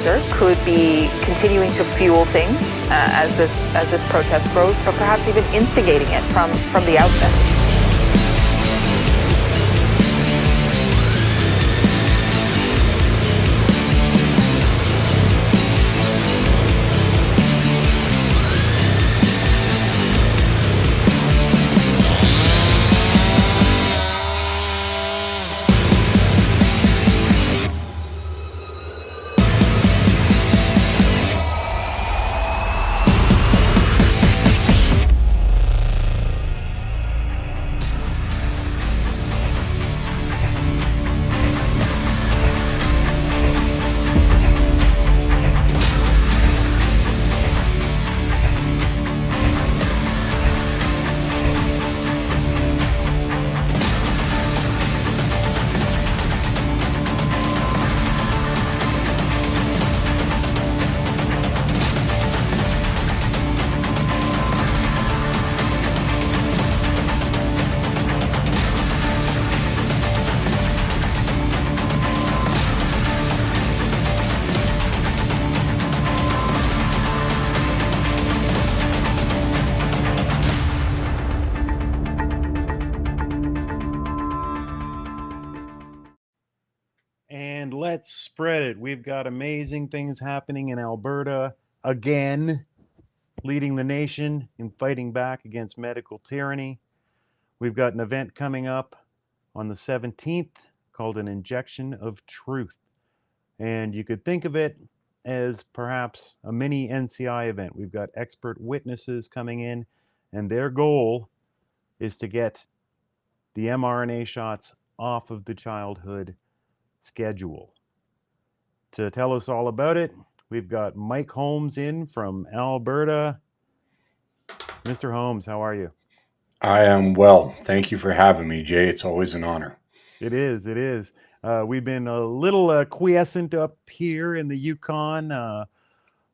user could be continuing to fuel things as this protest grows, but perhaps even instigating it from the outset. And let's spread it. We've got amazing things happening in Alberta again, leading the nation in fighting back against medical tyranny. We've got an event coming up on the 17th called an Injection of Truth. And you could think of it as perhaps a mini NCI event. We've got expert witnesses coming in, and their goal is to get the mRNA shots off of the childhood schedule. To tell us all about it, we've got Mike Holmes in from Alberta. Mr. Holmes, how are you? I am well. Thank you for having me, Jay. It's always an honor. It is. We've been a little quiescent up here in the Yukon.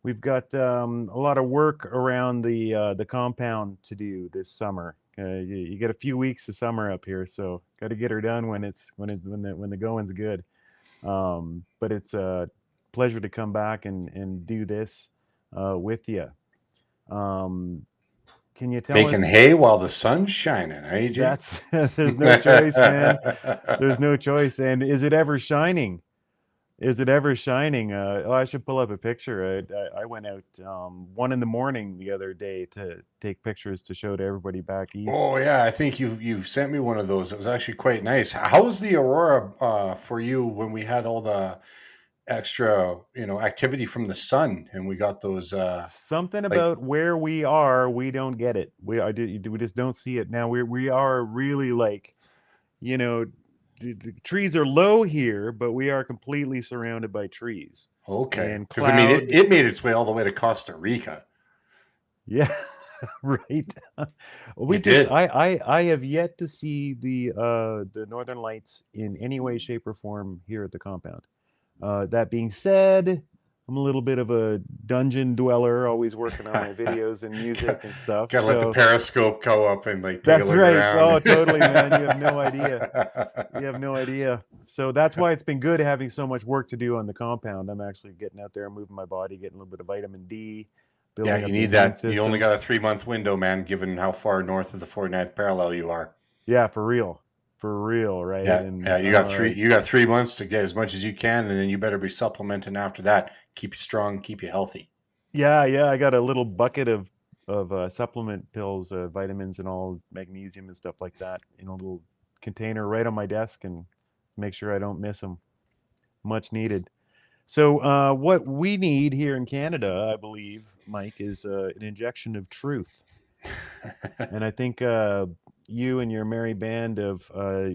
We've got a lot of work around the compound to do this summer. You get a few weeks of summer up here, so got to get her done when the going's good. But it's a pleasure to come back and do this with you. Can you tell us? Making hay while the sun's shining, eh, Jay? There's no choice, man. There's no choice. And is it ever shining? Is it ever shining? I should pull up a picture. I went out 1 a.m. the other day to take pictures to show to everybody back east. Oh yeah, I think you've sent me one of those. It was actually quite nice. How was the aurora for you when we had all the extra, activity from the sun and we got those? Something about where we are, we don't get it. We just don't see it now. We are really the trees are low here, but we are completely surrounded by trees. Okay, because I mean, it made its way all the way to Costa Rica. Yeah, right. We did. I have yet to see the Northern Lights in any way, shape, or form here at the compound. That being said, I'm a little bit of a dungeon dweller, always working on my videos and music and stuff. Gotta let the periscope go up and take a look right. around. Oh, totally, man. You have no idea. You have no idea. So that's why it's been good having so much work to do on the compound. I'm actually getting out there, moving my body, getting a little bit of vitamin D. Yeah, you need that. System. You only got a 3-month window, man, given how far north of the 49th parallel you are. Yeah, for real. For real, right? Yeah, you got 3 months to get as much as you can, and then you better be supplementing after that. Keep you strong, keep you healthy. Yeah. I got a little bucket of supplement pills, vitamins and all, magnesium and stuff like that in a little container right on my desk, and make sure I don't miss them. Much needed. So what we need here in Canada, I believe, Mike, is an injection of truth. And I think you and your merry band of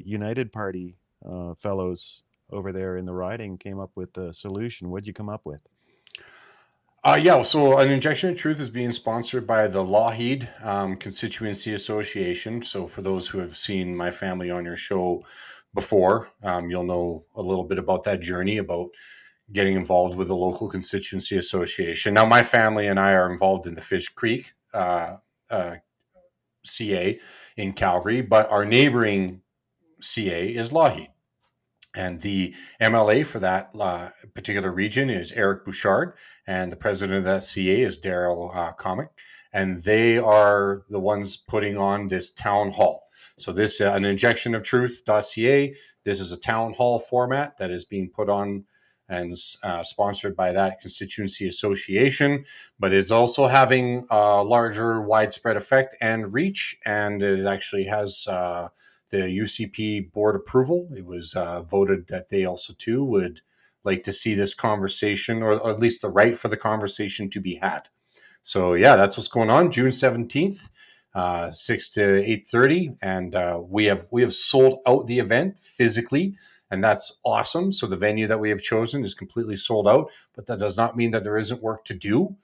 United Party fellows over there in the riding came up with a solution. What'd you come up with? So an Injection of Truth is being sponsored by the Lougheed Constituency Association. So for those who have seen my family on your show before, you'll know a little bit about that journey, about getting involved with the local constituency association. Now, my family and I are involved in the Fish Creek CA in Calgary, but our neighboring CA is Lougheed. And the MLA for that particular region is Eric Bouchard, and the president of that CA is Daryl Comic, and they are the ones putting on this town hall. So this an injection of truth.ca. This is a town hall format that is being put on and sponsored by that constituency association, but it's also having a larger widespread effect and reach, and it actually has the UCP board approval. It was voted that they also too would like to see this conversation, or at least the right for the conversation to be had. So yeah, that's what's going on. June 17th, 6 to 8:30, and we have sold out the event physically, and that's awesome. So the venue that we have chosen is completely sold out, but that does not mean that there isn't work to do.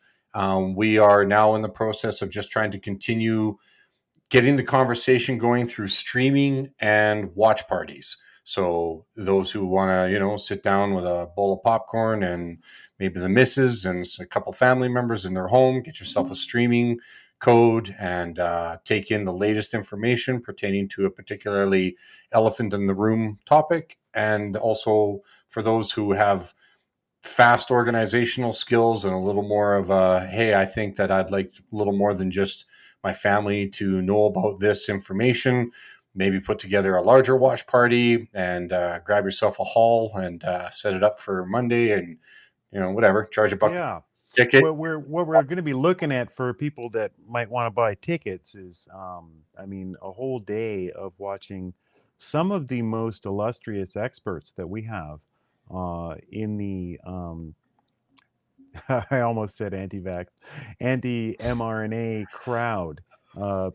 We are now in the process of just trying to continue getting the conversation going through streaming and watch parties. So those who want to, sit down with a bowl of popcorn and maybe the missus and a couple family members in their home, get yourself a streaming code and take in the latest information pertaining to a particularly elephant in the room topic. And also for those who have fast organizational skills and a little more of a, hey, I think that I'd like a little more than just my family to know about this information, maybe put together a larger watch party and grab yourself a hall and set it up for Monday and, whatever, charge a buck. Yeah. Ticket. What we're going to be looking at for people that might want to buy tickets is, a whole day of watching some of the most illustrious experts that we have in the, I almost said anti-mRNA crowd.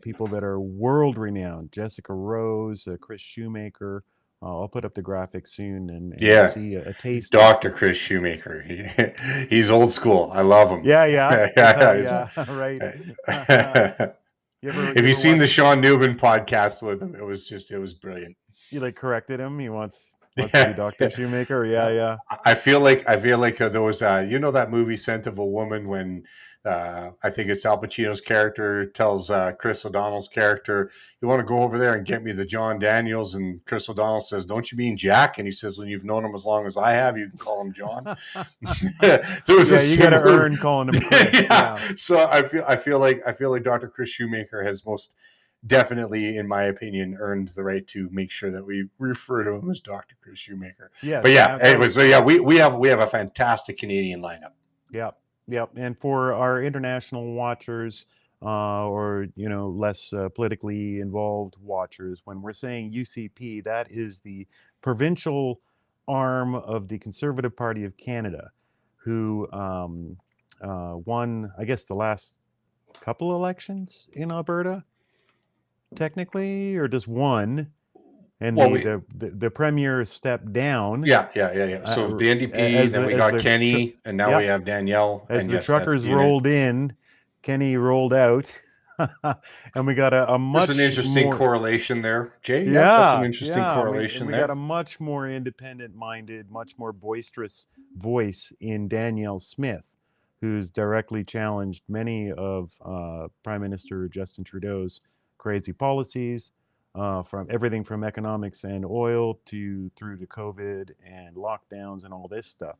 People that are world renowned: Jessica Rose, Chris Shoemaker. I'll put up the graphic soon and see a taste. Dr. Chris Shoemaker. He's old school. I love him. Yeah, right. If you've seen the Sean Newman podcast with him, it was brilliant. You corrected him. He wants to be Dr. Shoemaker. Yeah. I feel like there was that movie Scent of a Woman when I think it's Al Pacino's character tells Chris O'Donnell's character, "You want to go over there and get me the John Daniels?" And Chris O'Donnell says, "Don't you mean Jack?" And he says, "When you've known him as long as I have, you can call him John." You got to earn calling him Chris. Yeah. So I feel like Dr. Chris Shoemaker has most definitely, in my opinion, earned the right to make sure that we refer to him as Dr. Chris Shoemaker. Yeah. But yeah, anyway, so yeah, we have a fantastic Canadian lineup. Yep. And for our international watchers, or less politically involved watchers, when we're saying UCP, that is the provincial arm of the Conservative Party of Canada, who won, I guess, the last couple elections in Alberta, technically, or just one. And the premier stepped down. Yeah. So the NDP, then we got Kenny, and now we have Danielle. As the truckers rolled in, Kenny rolled out, and we got a much. There's an interesting correlation there, Jay. Yeah, that's an interesting correlation we got a much more independent-minded, much more boisterous voice in Danielle Smith, who's directly challenged many of Prime Minister Justin Trudeau's crazy policies. From everything from economics and oil through to COVID and lockdowns and all this stuff.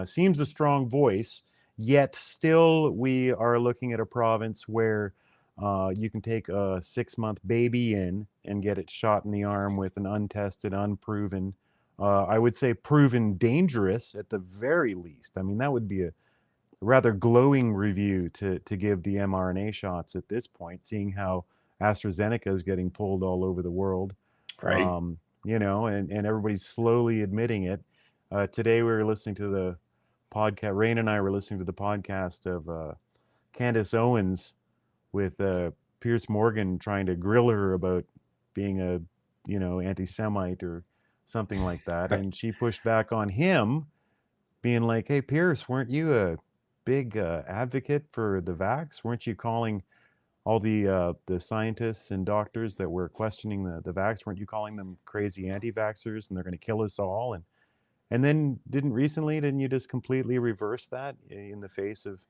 Seems a strong voice, yet still we are looking at a province where you can take a 6-month baby in and get it shot in the arm with an untested, unproven, I would say proven dangerous at the very least. I mean, that would be a rather glowing review to give the mRNA shots at this point, seeing how AstraZeneca is getting pulled all over the world, right? And everybody's slowly admitting it. Today we were listening to the podcast. Rain and I were listening to the podcast of Candace Owens with Pierce Morgan trying to grill her about being a anti-Semite or something like that, and she pushed back on him, being like, "Hey, Pierce, weren't you a big advocate for the vax? Weren't you calling all the scientists and doctors that were questioning the vax, weren't you calling them crazy anti-vaxxers and they're going to kill us all?" And then didn't you just completely reverse that in the face of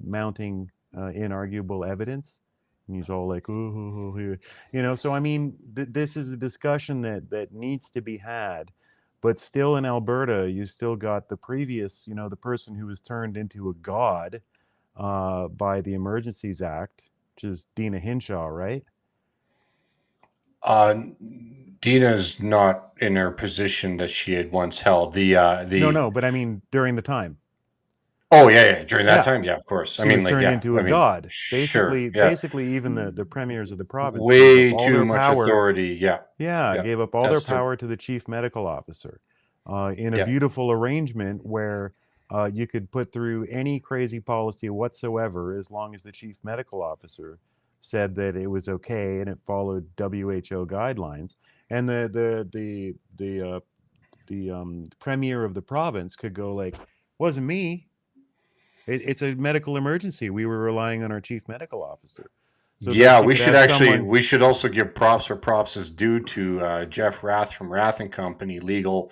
mounting inarguable evidence? And he's all like, So I mean, this is a discussion that needs to be had, But still in Alberta, you still got the previous, the person who was turned into a god by the Emergencies Act, which is Dina Hinshaw, right? Uh, Dina's not in her position that she had once held. No, but I mean during the time. Oh yeah, during that Yeah, time, yeah, of course. I she mean, was like, turned yeah, into I a mean, god. sure, Basically, yeah, basically, even the premiers of the province gave up way all too their much power. authority. Yeah, Yeah, yeah, gave up all their that's the power to the chief medical officer in a yeah. beautiful arrangement where you could put through any crazy policy whatsoever as long as the chief medical officer said that it was okay and it followed WHO guidelines. And the premier of the province could go like, "Wasn't me. It's a medical emergency. We were relying on our chief medical officer." So Yeah, that you could have someone. we should also give props where props is due to Jeff Rath from Rath and Company Legal,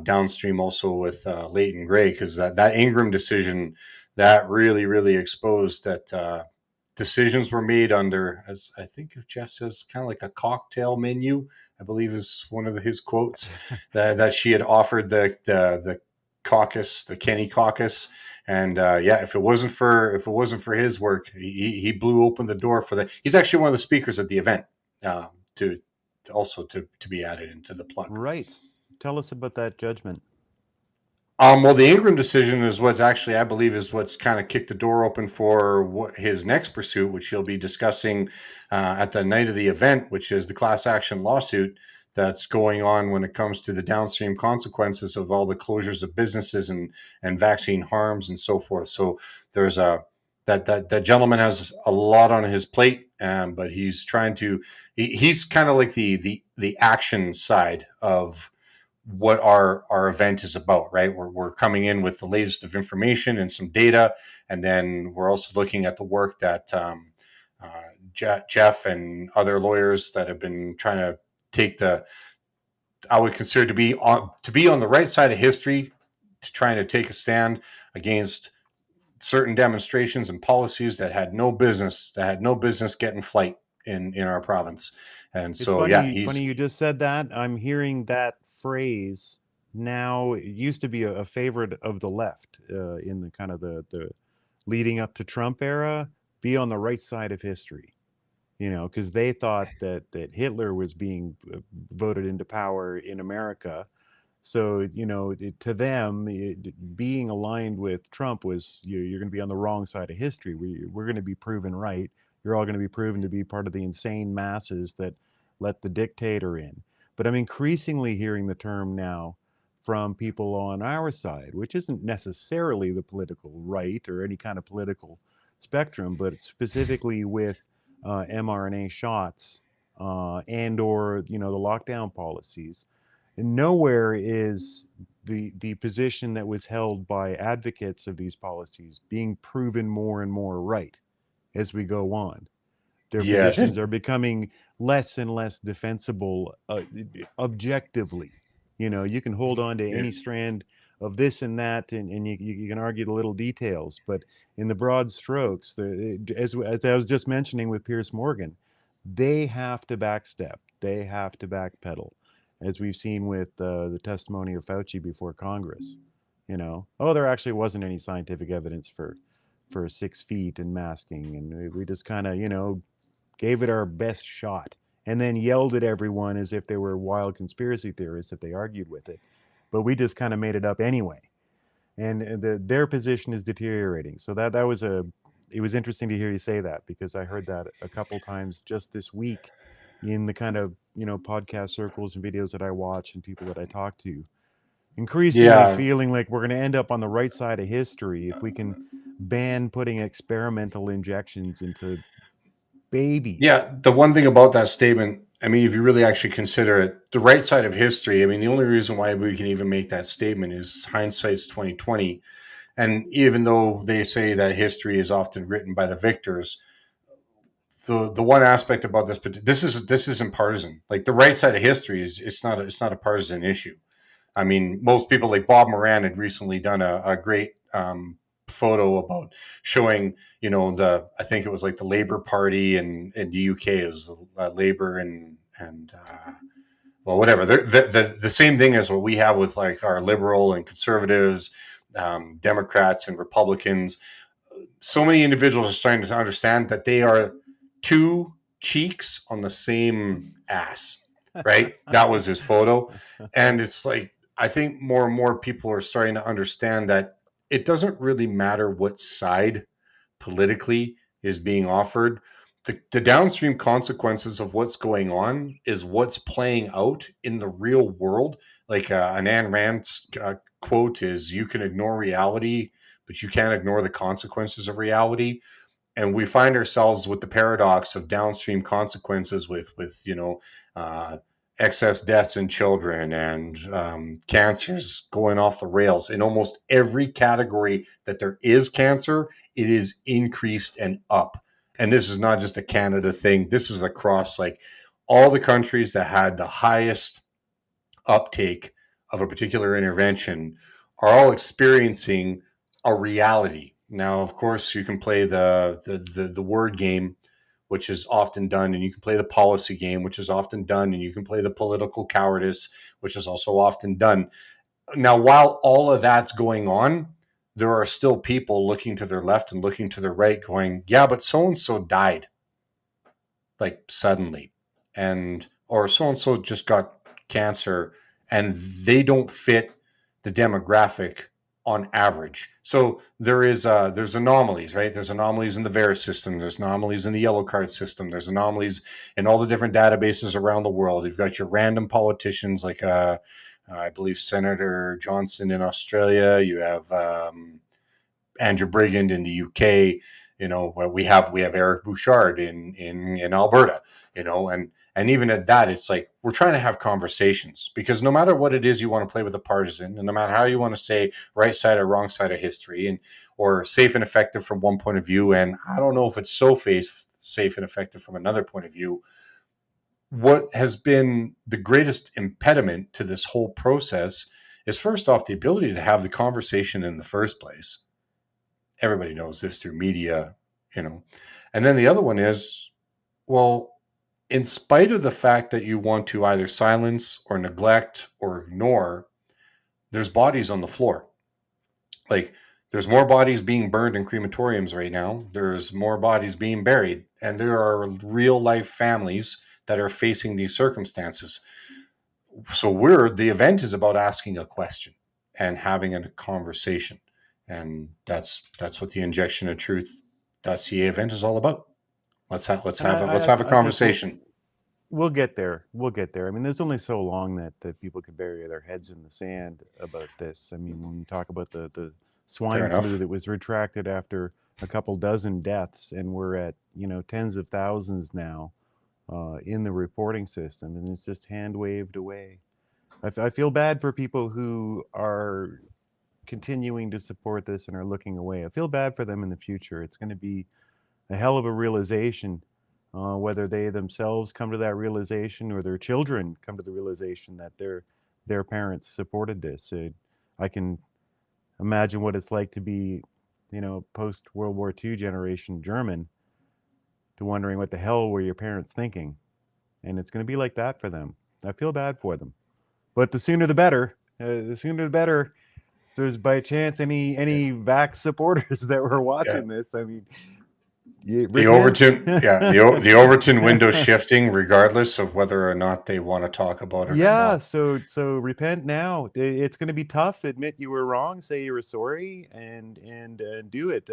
downstream also with Leighton Gray, because that Ingram decision that really exposed that decisions were made under, as I think if Jeff says, kind of like a cocktail menu, I believe is one of his quotes, that she had offered the caucus, the Kenny caucus. And yeah, if it wasn't for his work, he blew open the door for that. He's actually one of the speakers at the event, to also to be added into the plug. Right. Tell us about that judgment. Well, the Ingram decision is what's actually, I believe, is what's kind of kicked the door open for his next pursuit, which he'll be discussing at the night of the event, which is the class action lawsuit that's going on when it comes to the downstream consequences of all the closures of businesses and vaccine harms and so forth. So there's that gentleman has a lot on his plate, but he's trying to he's kind of like the action side of what our event is about, right? We're coming in with the latest of information and some data, and then we're also looking at the work that Jeff and other lawyers that have been trying to take I would consider to be on the right side of history, to trying to take a stand against certain demonstrations and policies that had no business getting flight in our province. And It's so yeah, funny you just said that. I'm hearing that phrase now. It used to be a favorite of the left in the kind of the leading up to Trump era. Be on the right side of history, because they thought that Hitler was being voted into power in America. So, to them, being aligned with Trump was you're going to be on the wrong side of history. We're going to be proven right. You're all going to be proven to be part of the insane masses that let the dictator in. But I'm increasingly hearing the term now from people on our side, which isn't necessarily the political right or any kind of political spectrum, but specifically with mRNA shots and/or the lockdown policies. And nowhere is the position that was held by advocates of these policies being proven more and more right as we go on. Their yeah, positions are becoming less and less defensible objectively. You can hold on to yeah. any strand of this and that, and you can argue the little details. But in the broad strokes, as I was just mentioning with Pierce Morgan, they have to backstep. They have to backpedal, as we've seen with the testimony of Fauci before Congress. There actually wasn't any scientific evidence for 6 feet and masking, and we just kind of gave it our best shot, and then yelled at everyone as if they were wild conspiracy theorists if they argued with it. But we just kind of made it up anyway. And their position is deteriorating. So it was interesting to hear you say that, because I heard that a couple times just this week in the kind of, podcast circles and videos that I watch and people that I talk to. Increasingly Yeah, feeling like we're going to end up on the right side of history if we can ban putting experimental injections into babies. Yeah, the one thing about that statement, I mean, if you really actually consider it, the right side of history, I mean, the only reason why we can even make that statement is hindsight's 2020. And even though they say that history is often written by the victors, the one aspect about this, but this isn't partisan. Like the right side of history is it's not a partisan issue. I mean, most people like Bob Moran had recently done a great photo about showing, I think it was like the Labour Party in the UK is Labour and well, whatever. The same thing as what we have with like our liberal and conservatives, Democrats and Republicans. So many individuals are starting to understand that they are two cheeks on the same ass, right? That was his photo. And it's like, I think more and more people are starting to understand that it doesn't really matter what side politically is being offered. The downstream consequences of what's going on is what's playing out in the real world. Like an Ayn Rand quote is, "You can ignore reality, but you can't ignore the consequences of reality." And we find ourselves with the paradox of downstream consequences with excess deaths in children and cancers going off the rails in almost every category that there is cancer. It is increased and up. And this is not just a Canada thing. This is across like all the countries that had the highest uptake of a particular intervention are all experiencing a reality. Now, of course, you can play the word game, which is often done, and you can play the policy game, which is often done, and you can play the political cowardice, which is also often done. Now, while all of that's going on, there are still people looking to their left and looking to their right going, yeah, but so-and-so died like suddenly, and or so-and-so just got cancer and they don't fit the demographic on average. So there's anomalies, right? There's anomalies in the VAERS system. There's anomalies in the yellow card system. There's anomalies in all the different databases around the world. You've got your random politicians like I believe Senator Johnson in Australia. You have Andrew Brigand in the UK. We have Eric Bouchard in Alberta. And even at that, it's like we're trying to have conversations, because no matter what it is you want to play with a partisan, and no matter how you want to say right side or wrong side of history, and or safe and effective from one point of view, and I don't know if it's so safe and effective from another point of view. What has been the greatest impediment to this whole process is, first off, the ability to have the conversation in the first place. Everybody knows this through media, and then the other one is, well, in spite of the fact that you want to either silence or neglect or ignore, there's bodies on the floor. Like, there's more bodies being burned in crematoriums right now. There's more bodies being buried. And there are real life families that are facing these circumstances. So the event is about asking a question and having a conversation. And that's what the Injection of Truth.ca event is all about. Let's have a conversation. We'll get there. I mean, there's only so long that people can bury their heads in the sand about this. I mean, when you talk about the swine flu that was retracted after a couple dozen deaths, and we're at tens of thousands now in the reporting system, and it's just hand waved away. I feel bad for people who are continuing to support this and are looking away. I feel bad for them in the future. It's going to be a hell of a realization, whether they themselves come to that realization or their children come to the realization that their parents supported this. I can imagine what it's like to be, post World War II generation German, to wondering what the hell were your parents thinking, and it's going to be like that for them. I feel bad for them, but the sooner the better. The sooner the better. If there's by chance any vax supporters that were watching this, I mean, the Overton window shifting, regardless of whether or not they want to talk about it or not. So repent now. It's going to be tough. Admit you were wrong. Say you were sorry, and do it.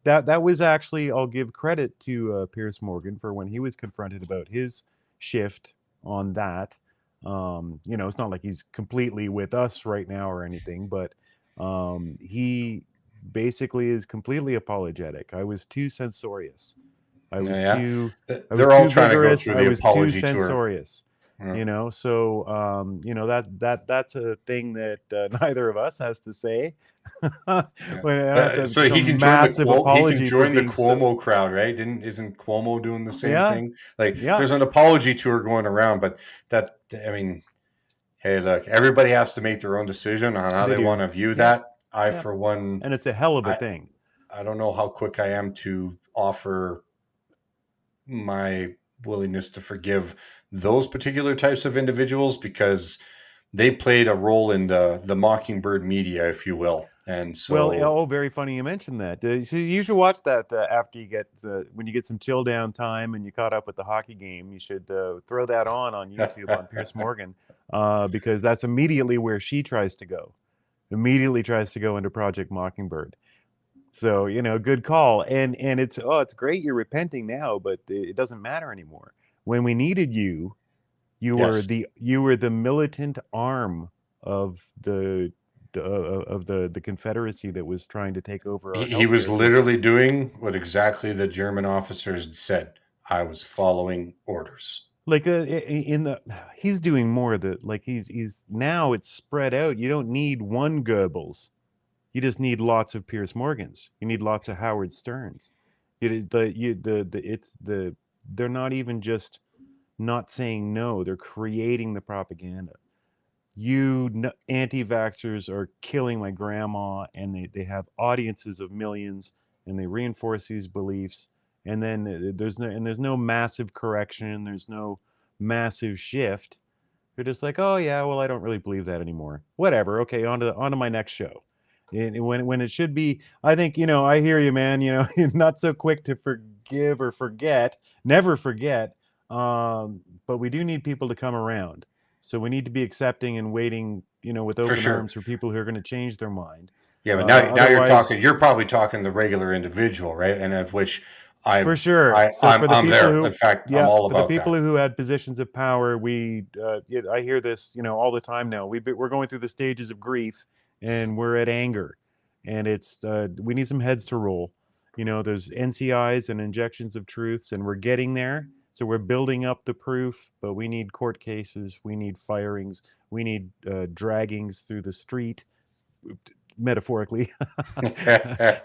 That was actually, I'll give credit to Piers Morgan for when he was confronted about his shift on that. It's not like he's completely with us right now or anything, but he basically is completely apologetic. I was too censorious. I was too. They're all trying vigorous. To go through the apology tour. Censorious. So that's a thing that neither of us has to say. So he can join the Cuomo crowd, right? Isn't Cuomo doing the same thing? There's an apology tour going around, but hey, look, everybody has to make their own decision on how they want to view that. For one, and it's a hell of a thing. I don't know how quick I am to offer my willingness to forgive those particular types of individuals because they played a role in the mockingbird media, if you will. And Well, so, oh, very funny you mentioned that. So you should watch that after you get when you get some chill down time and you caught up with the hockey game. You should throw that on YouTube on Pierce Morgan because that's immediately where she tries to go. Immediately tries to go into Project Mockingbird. So good call. And it's great you're repenting now, but it doesn't matter anymore. When we needed you, yes, you were the militant arm of the Confederacy that was trying to take over our he was healthcare system. literally doing what exactly the German officers said. I was following orders. Like in the he's doing more that like he's now it's spread out. You don't need one Goebbels. You just need lots of Pierce Morgans. You need lots of Howard Sterns. They're not even just not saying no, they're creating the propaganda. Anti-vaxxers are killing my grandma, and they have audiences of millions, and they reinforce these beliefs, and then there's no massive correction, there's no massive shift. They're just like, oh yeah, well I don't really believe that anymore. Whatever. Okay, on to my next show. And when it should be, I think I hear you, man. You're not so quick to forgive or forget, never forget. But we do need people to come around. So we need to be accepting and waiting, with For open sure. arms for people who are going to change their mind. Yeah, but now Otherwise, you're probably talking the regular individual, right? And of which for sure. So for the I'm people there. In who, fact, I'm yeah, all for the about people that. who had positions of power, I hear this, all the time now. We're going through the stages of grief, and we're at anger, and we need some heads to roll. There's NCIs and injections of truths, and we're getting there. So we're building up the proof, but we need court cases, we need firings, we need draggings through the street, metaphorically,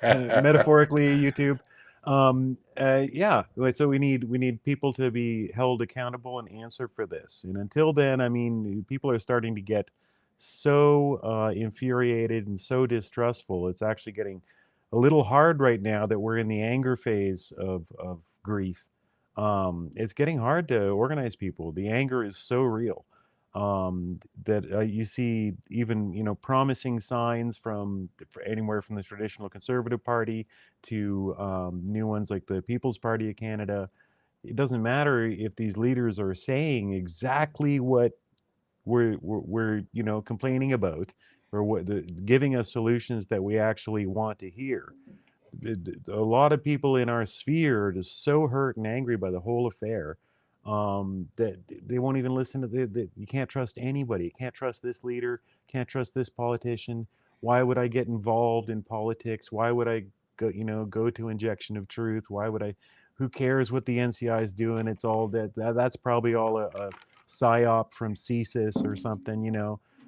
metaphorically, YouTube. Yeah. So we need people to be held accountable and answer for this. And until then, I mean, people are starting to get so infuriated and so distrustful. It's actually getting a little hard right now that we're in the anger phase of grief. It's getting hard to organize people. The anger is so real that you see even promising signs from anywhere from the traditional Conservative Party to new ones like the People's Party of Canada. It doesn't matter if these leaders are saying exactly what we're complaining about, or giving us solutions that we actually want to hear. A lot of people in our sphere are just so hurt and angry by the whole affair that they won't even listen to you can't trust anybody. You can't trust this leader, can't trust this politician. Why would I get involved in politics? Why would I go to injection of truth? Why would I? Who cares what the NCI is doing? It's all that's probably all a psyop from CSIS or something.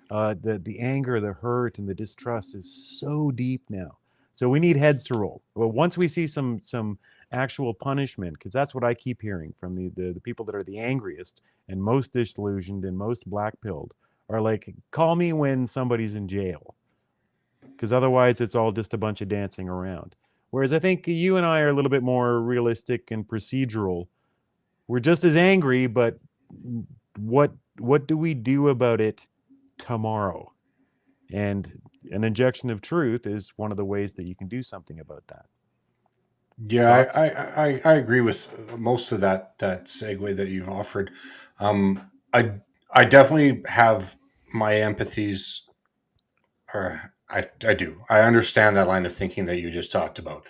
The anger, the hurt, and the distrust is so deep now. So we need heads to roll. Well, once we see some actual punishment, because that's what I keep hearing from the people that are the angriest and most disillusioned and most black-pilled, are like, call me when somebody's in jail, because otherwise it's all just a bunch of dancing around. Whereas I think you and I are a little bit more realistic and procedural. We're just as angry, but what do we do about it tomorrow? And an injection of truth is one of the ways that you can do something about that. Yeah, Thoughts? I agree with most of that segue that you've offered. I definitely have my empathies, or I do. I understand that line of thinking that you just talked about.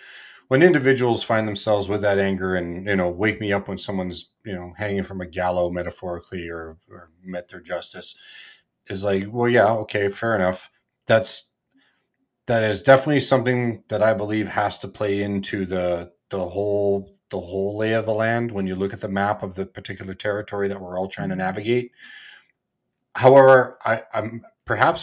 When individuals find themselves with that anger, and wake me up when someone's hanging from a gallows metaphorically, or met their justice, is like, well, yeah, okay, fair enough. That is definitely something that I believe has to play into the whole lay of the land when you look at the map of the particular territory that we're all trying to navigate. However, I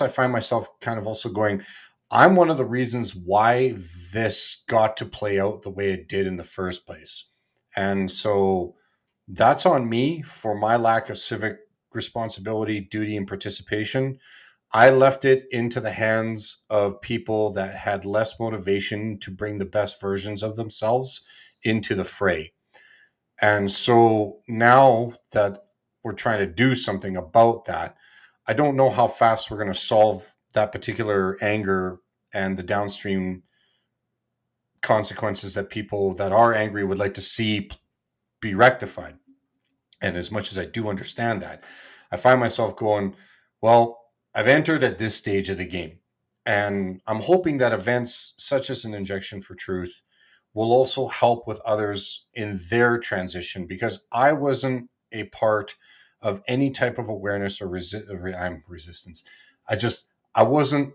find myself kind of also going, I'm one of the reasons why this got to play out the way it did in the first place. And so that's on me for my lack of civic responsibility, duty, and participation. I left it into the hands of people that had less motivation to bring the best versions of themselves into the fray. And so now that we're trying to do something about that, I don't know how fast we're going to solve that particular anger and the downstream consequences that people that are angry would like to see be rectified. And as much as I do understand that, I find myself going, well, I've entered at this stage of the game. And I'm hoping that events such as an Injection for Truth will also help with others in their transition, because I wasn't a part of any type of awareness or resistance. I wasn't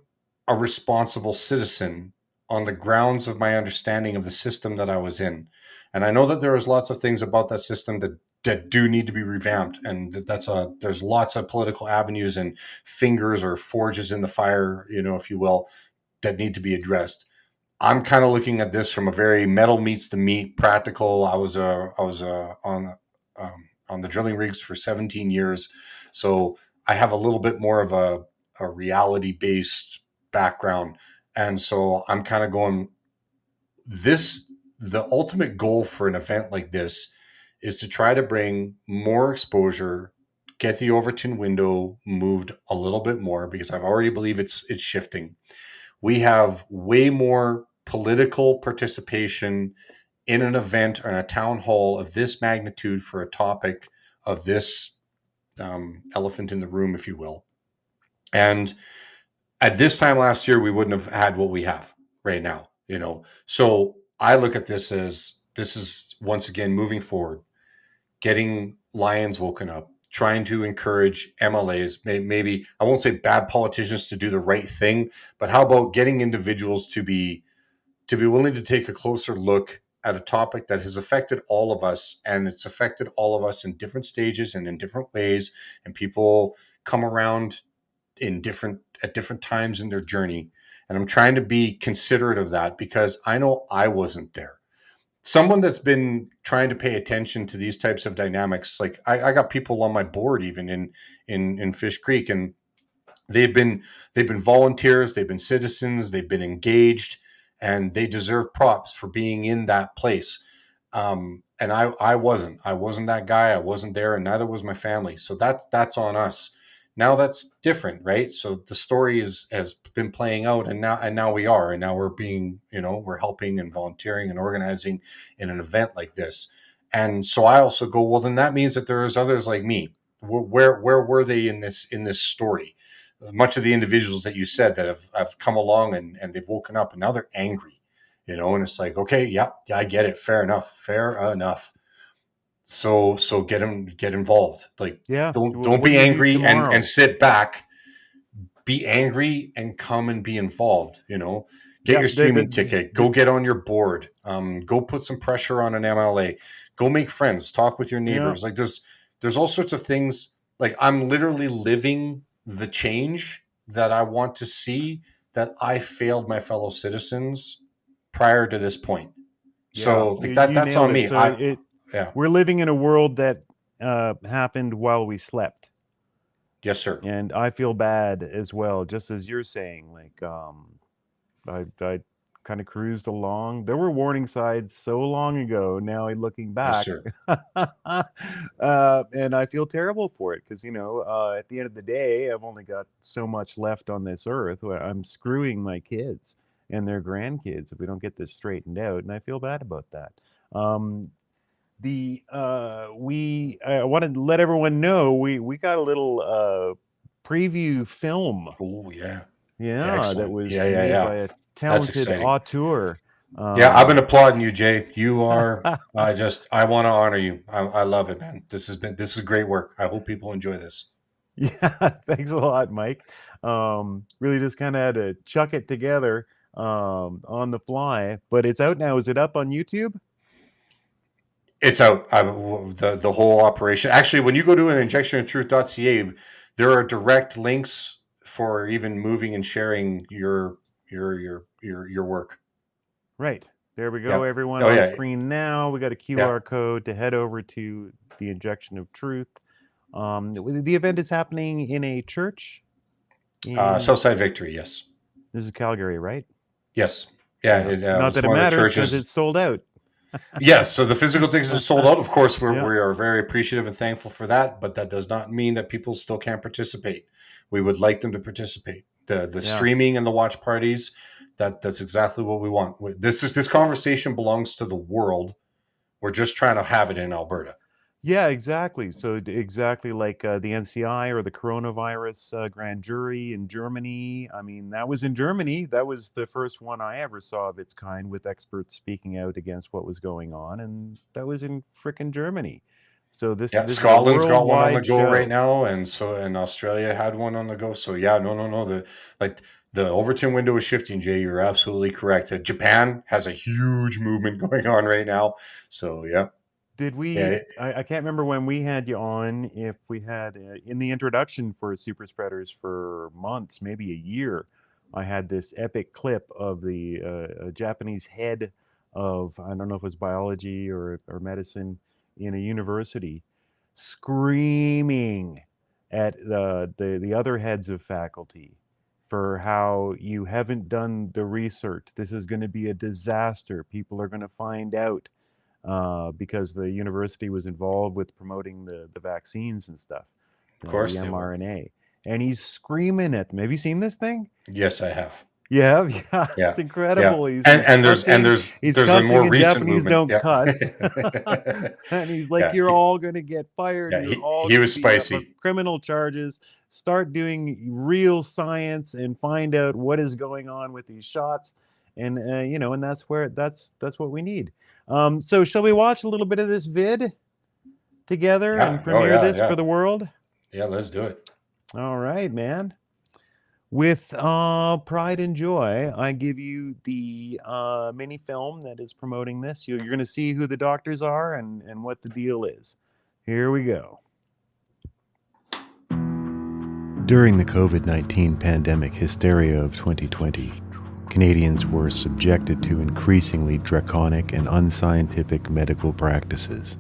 a responsible citizen on the grounds of my understanding of the system that I was in. And I know that there is lots of things about that system that do need to be revamped, and there's lots of political avenues and fingers or forges in the fire, if you will, that need to be addressed. I'm kind of looking at this from a very metal meets the meat, practical. I was on the drilling rigs for 17 years, so I have a little bit more of a reality based background, and so I'm kind of going, the ultimate goal for an event like this is to try to bring more exposure, get the Overton window moved a little bit more, because I've already believe it's shifting. We have way more political participation in an event or in a town hall of this magnitude for a topic of this elephant in the room, if you will. And at this time last year, we wouldn't have had what we have right now, So I look at this is once again moving forward, getting lions woken up, trying to encourage MLAs, maybe I won't say bad politicians to do the right thing, but how about getting individuals to be willing to take a closer look at a topic that has affected all of us, and it's affected all of us in different stages and in different ways, and people come around at different times in their journey. And I'm trying to be considerate of that, because I know I wasn't there. Someone that's been trying to pay attention to these types of dynamics, like I got people on my board even in Fish Creek, and they've been volunteers, they've been citizens, they've been engaged, and they deserve props for being in that place. And I wasn't that guy. I wasn't there, and neither was my family. So that's on us. Now that's different, right? So the story has been playing out, and now we're being, we're helping and volunteering and organizing in an event like this. And so I also go, well, then that means that there's others like me. Where were they in this story? Much of the individuals that you said that have come along and they've woken up, and now they're angry, and it's like, okay, yep, I get it. Fair enough. So get involved. Like, Yeah. don't be angry and sit back. Be angry and come and be involved. Get your streaming ticket. Go get on your board. Go put some pressure on an MLA. Go make friends. Talk with your neighbors. Like there's all sorts of things. Like, I'm literally living the change that I want to see, that I failed my fellow citizens prior to this point. So that's on me. So we're living in a world that happened while we slept. Yes, sir. And I feel bad as well, just as you're saying. Like, I kind of cruised along. There were warning signs so long ago. Now looking back, yes, and I feel terrible for it, because at the end of the day, I've only got so much left on this earth. I'm screwing my kids and their grandkids if we don't get this straightened out, and I feel bad about that. I wanted to let everyone know we got a little preview film. Oh yeah. Yeah, that was made by a talented auteur. I've been applauding you, Jay. You are. I want to honor you. I love it, man. This is great work. I hope people enjoy this. Yeah, thanks a lot, Mike. Really just kind of had to chuck it together on the fly, but it's out now. Is it up on YouTube? It's out. The whole operation. Actually, when you go to an injectionoftruth.ca, there are direct links for even moving and sharing your work. Right. There we go, everyone. On screen now. We got a QR code to head over to the Injection of Truth. The event is happening in a church? Southside Victory, yes. This is Calgary, right? Yes. Yeah. Not that it matters, because it's sold out. Yes, so the physical tickets are sold out. Of course, we Yeah. are very appreciative and thankful for that, but that does not mean that people still can't participate. We would like them to participate. The Yeah. streaming and the watch parties, that's exactly what we want. This conversation belongs to the world. We're just trying to have it in Alberta. Yeah, exactly. So exactly like the NCI or the coronavirus grand jury in Germany. I mean, that was in Germany. That was the first one I ever saw of its kind, with experts speaking out against what was going on, and that was in frickin' Germany. So this Yeah, is a Scotland's got one on the worldwide go right show. now, and Australia had one on the go. So yeah, no. The Overton window is shifting, Jay. You're absolutely correct. Japan has a huge movement going on right now. So yeah. Did Yeah. we? I can't remember when we had you on. If we had in the introduction for Super Spreaders for months, maybe a year, I had this epic clip of the Japanese head of, I don't know if it was biology or medicine in a university, screaming at the other heads of faculty for how you haven't done the research. This is going to be a disaster. People are going to find out. Because the university was involved with promoting the vaccines and stuff, Of course the they were. mRNA. And he's screaming at them. Have you seen this thing? Yes, I have. Yeah, Yeah. It's incredible. Yeah. He's And there's he's a cussing, more and recent Japanese movement. don't Yeah. cuss. And he's like, Yeah, you're all going to get fired. yeah, You're all he gonna was be up for spicy. criminal charges. Start doing real science and find out what is going on with these shots. And and that's what we need. So shall we watch a little bit of this vid together Yeah. and premiere this yeah. for the world? Yeah, let's do it. All right, man. With pride and joy, I give you the mini film that is promoting this. You're going to see who the doctors are and what the deal is. Here we go. During the COVID-19 pandemic hysteria of 2020, Canadians were subjected to increasingly draconic and unscientific medical practices.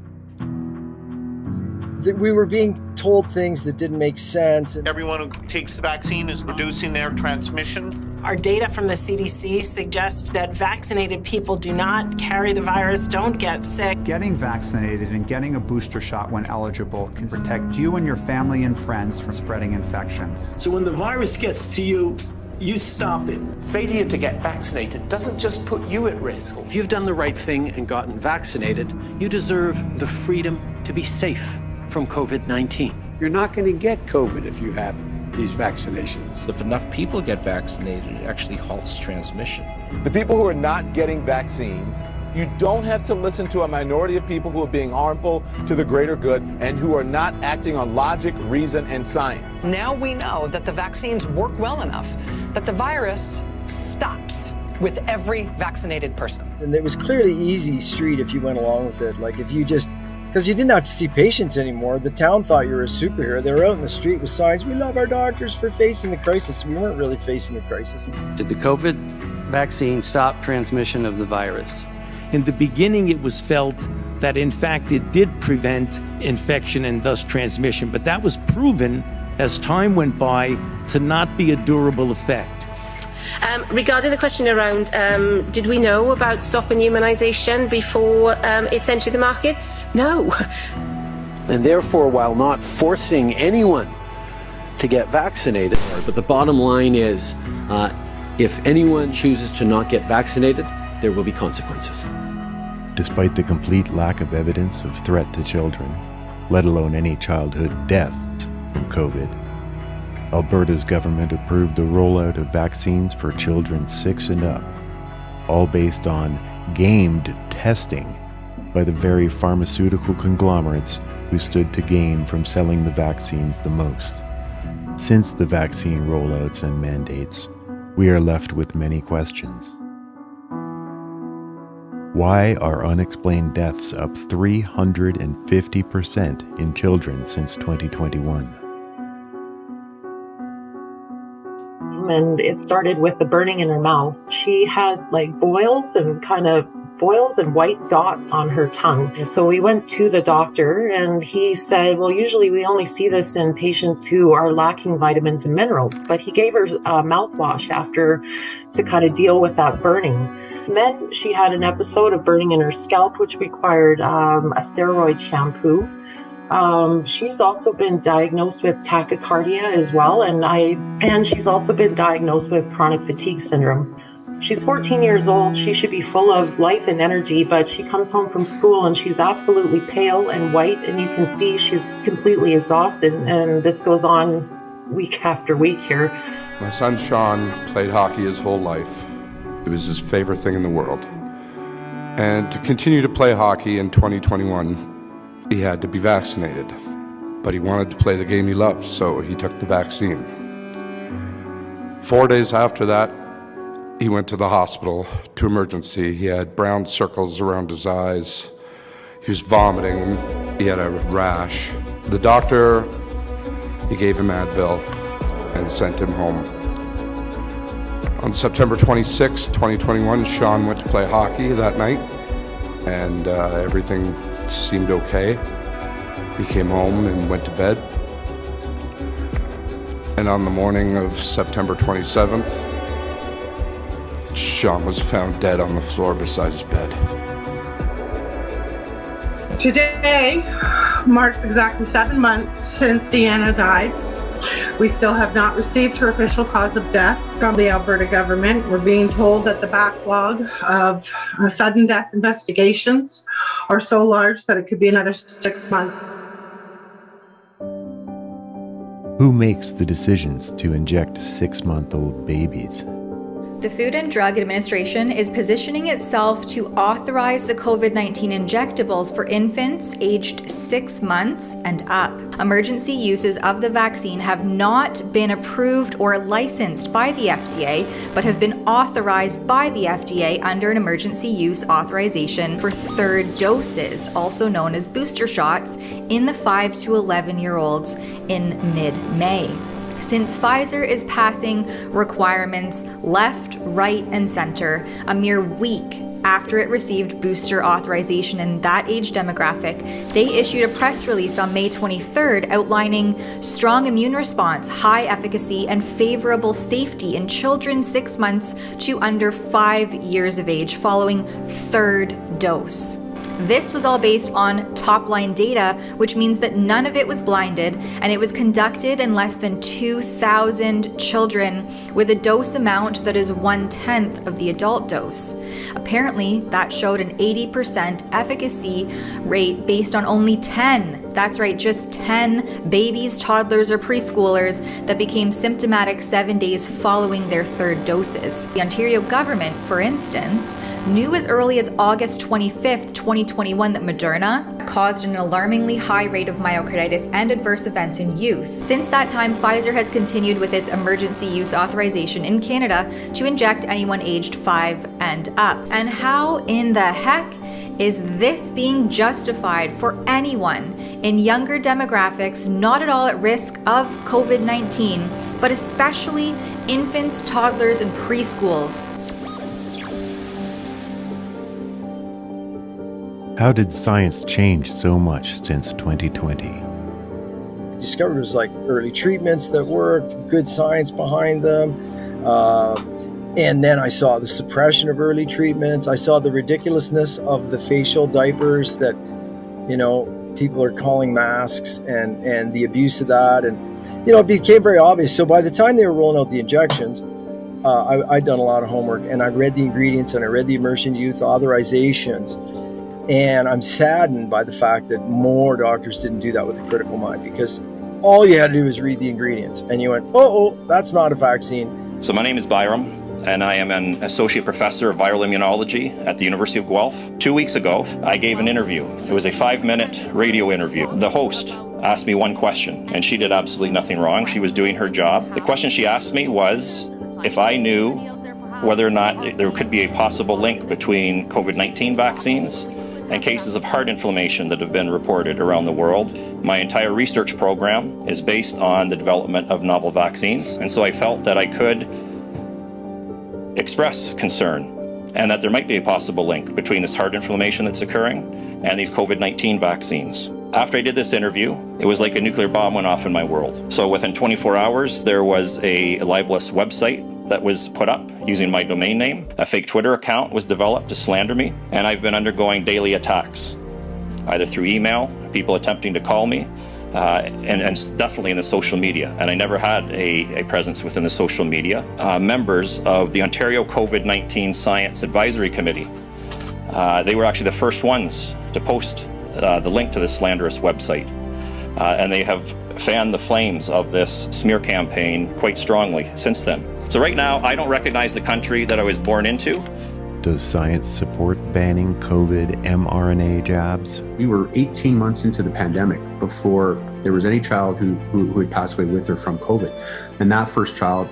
We were being told things that didn't make sense. Everyone who takes the vaccine is reducing their transmission. Our data from the CDC suggests that vaccinated people do not carry the virus, don't get sick. Getting vaccinated and getting a booster shot when eligible can protect you and your family and friends from spreading infections. So when the virus gets to you, you stop it. Failure to get vaccinated doesn't just put you at risk. If you've done the right thing and gotten vaccinated, you deserve the freedom to be safe from COVID-19. You're not going to get COVID if you have these vaccinations. If enough people get vaccinated, it actually halts transmission. The people who are not getting vaccines, you don't have to listen to a minority of people who are being harmful to the greater good and who are not acting on logic, reason, and science. Now we know that the vaccines work well enough that the virus stops with every vaccinated person. And it was clearly easy street if you went along with it. Like if you just, because you didn't have to see patients anymore. The town thought you were a superhero. They were out in the street with signs, we love our doctors for facing the crisis. We weren't really facing the crisis. Did the COVID vaccine stop transmission of the virus? In the beginning, it was felt that, in fact, it did prevent infection and thus transmission, but that was proven as time went by to not be a durable effect. Regarding the question around, did we know about stopping immunization before it's entered the market? No. And therefore, while not forcing anyone to get vaccinated, but the bottom line is, if anyone chooses to not get vaccinated, there will be consequences. Despite the complete lack of evidence of threat to children, let alone any childhood deaths from COVID, Alberta's government approved the rollout of vaccines for children 6 and up, all based on gamed testing by the very pharmaceutical conglomerates who stood to gain from selling the vaccines the most. Since the vaccine rollouts and mandates, we are left with many questions. Why are unexplained deaths up 350% in children since 2021? And it started with the burning in her mouth. She had like boils and white dots on her tongue. And so we went to the doctor and he said, well, usually we only see this in patients who are lacking vitamins and minerals. But he gave her mouthwash after to kind of deal with that burning. And then she had an episode of burning in her scalp, which required a steroid shampoo. She's also been diagnosed with tachycardia as well, and she's also been diagnosed with chronic fatigue syndrome. She's 14 years old. She should be full of life and energy, but she comes home from school and she's absolutely pale and white, and you can see she's completely exhausted, and this goes on week after week here. My son Sean played hockey his whole life. It was his favorite thing in the world. And to continue to play hockey in 2021, he had to be vaccinated. But he wanted to play the game he loved, so he took the vaccine. 4 days after that, he went to the hospital, to emergency. He had brown circles around his eyes. He was vomiting. He had a rash. The doctor, he gave him Advil and sent him home. On September 26, 2021, Sean went to play hockey that night, and everything seemed okay. He came home and went to bed. And on the morning of September 27th, Sean was found dead on the floor beside his bed. Today marks exactly 7 months since Deanna died. We still have not received her official cause of death from the Alberta government. We're being told that the backlog of sudden death investigations are so large that it could be another 6 months. Who makes the decisions to inject 6-month-old babies? The Food and Drug Administration is positioning itself to authorize the COVID-19 injectables for infants aged 6 months and up. Emergency uses of the vaccine have not been approved or licensed by the FDA, but have been authorized by the FDA under an emergency use authorization for third doses, also known as booster shots, in the 5 to 11-year-olds in mid-May. Since Pfizer is passing requirements left, right, and center a mere week after it received booster authorization in that age demographic, they issued a press release on May 23rd outlining strong immune response, high efficacy, and favorable safety in children 6 months to under 5 years of age following third dose. This was all based on top-line data, which means that none of it was blinded, and it was conducted in less than 2,000 children with a dose amount that is 1/10 of the adult dose. Apparently, that showed an 80% efficacy rate based on only 10. That's right, just 10 babies, toddlers, or preschoolers that became symptomatic 7 days following their third doses. The Ontario government, for instance, knew as early as August 25th, 2021 that Moderna caused an alarmingly high rate of myocarditis and adverse events in youth. Since that time, Pfizer has continued with its emergency use authorization in Canada to inject anyone aged 5 and up. And how in the heck is this being justified for anyone in younger demographics not at all at risk of COVID-19, but especially infants, toddlers, and preschools? How did science change so much since 2020? Discovered it was like early treatments that worked, good science behind them. And then I saw the suppression of early treatments. I saw the ridiculousness of the facial diapers that, people are calling masks and the abuse of that. And, it became very obvious. So by the time they were rolling out the injections, I'd done a lot of homework, and I read the ingredients and I read the emergency use authorizations. And I'm saddened by the fact that more doctors didn't do that with a critical mind, because all you had to do was read the ingredients and you went, oh, that's not a vaccine. So my name is Byram, and I am an associate professor of viral immunology at the University of Guelph. 2 weeks ago, I gave an interview. It was a 5-minute radio interview. The host asked me one question, and she did absolutely nothing wrong. She was doing her job. The question she asked me was if I knew whether or not there could be a possible link between COVID-19 vaccines and cases of heart inflammation that have been reported around the world. My entire research program is based on the development of novel vaccines, and so I felt that I could express concern and that there might be a possible link between this heart inflammation that's occurring and these COVID-19 vaccines. After I did this interview, it was like a nuclear bomb went off in my world. So within 24 hours, there was a libelous website that was put up using my domain name. A fake Twitter account was developed to slander me, and I've been undergoing daily attacks, either through email, people attempting to call me, and definitely in the social media. And I never had a presence within the social media. Members of the Ontario COVID-19 Science Advisory Committee, they were actually the first ones to post the link to this slanderous website. And they have fanned the flames of this smear campaign quite strongly since then. So right now, I don't recognize the country that I was born into. Does science support banning COVID mRNA jabs? We were 18 months into the pandemic before there was any child who had passed away with or from COVID. And that first child,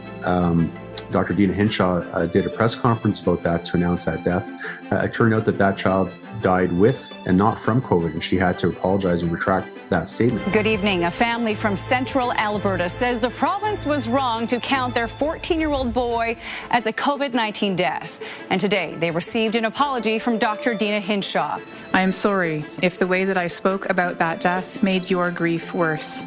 Dr. Dina Hinshaw did a press conference about that to announce that death. It turned out that that child died with and not from COVID, and she had to apologize and retract that statement. Good evening. A family from central Alberta says the province was wrong to count their 14-year-old boy as a COVID-19 death. And today they received an apology from Dr. Dina Hinshaw. I am sorry if the way that I spoke about that death made your grief worse.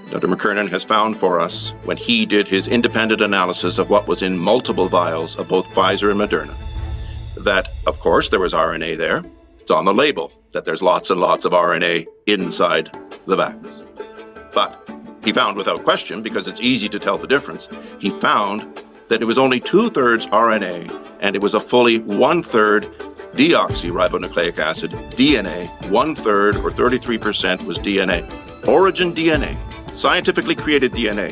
Dr. McKernan has found for us, when he did his independent analysis of what was in multiple vials of both Pfizer and Moderna, that, of course, there was RNA there. It's on the label that there's lots and lots of RNA inside the vax. But he found without question, because it's easy to tell the difference, he found that it was only 2/3 RNA, and it was a fully 1/3 deoxyribonucleic acid, DNA, 1/3 or 33% was DNA. Origin DNA. Scientifically created DNA,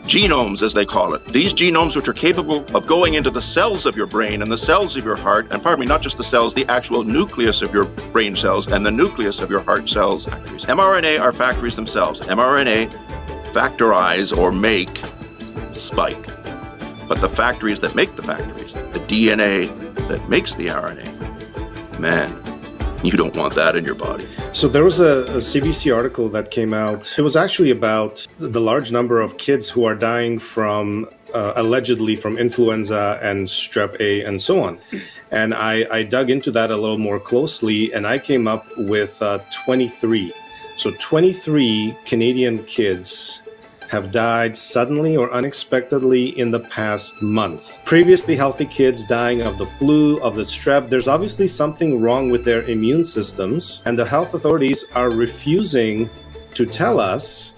genomes as they call it. These genomes which are capable of going into the cells of your brain and the cells of your heart, and pardon me, not just the cells, the actual nucleus of your brain cells and the nucleus of your heart cells. mRNA are factories themselves. mRNA factorize or make spike. But the factories that make the factories, the DNA that makes the RNA, man, you don't want that in your body. So there was a CBC article that came out. It was actually about the large number of kids who are dying from allegedly from influenza and strep A and so on. And I dug into that a little more closely, and I came up with 23. So 23 Canadian kids have died suddenly or unexpectedly in the past month. Previously healthy kids dying of the flu, of the strep. There's obviously something wrong with their immune systems, and the health authorities are refusing to tell us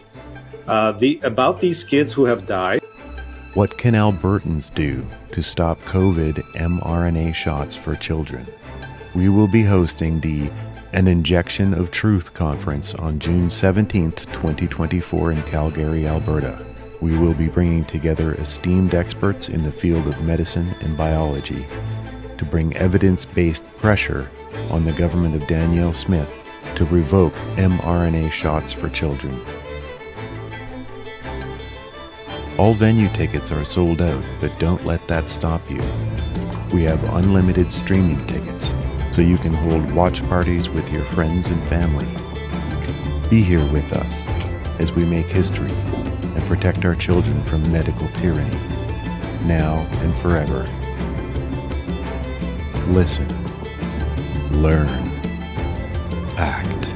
about these kids who have died. What can Albertans do to stop COVID mRNA shots for children? We will be hosting the An Injection of Truth conference on June 17th, 2024 in Calgary, Alberta. We will be bringing together esteemed experts in the field of medicine and biology to bring evidence-based pressure on the government of Danielle Smith to revoke mRNA shots for children. All venue tickets are sold out, but don't let that stop you. We have unlimited streaming tickets, so you can hold watch parties with your friends and family. Be here with us as we make history and protect our children from medical tyranny, now and forever. Listen, learn, act.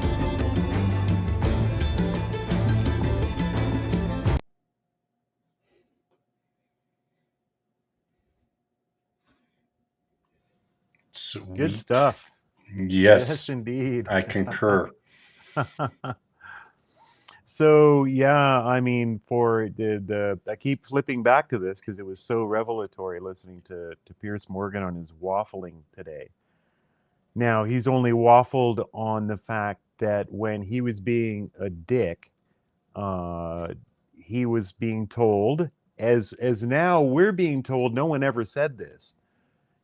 Sweet. Good stuff. Yes, indeed. I concur. So yeah, I mean, for the I keep flipping back to this because it was so revelatory listening to Piers Morgan on his waffling today. Now he's only waffled on the fact that when he was being a dick, he was being told, as now we're being told, no one ever said this.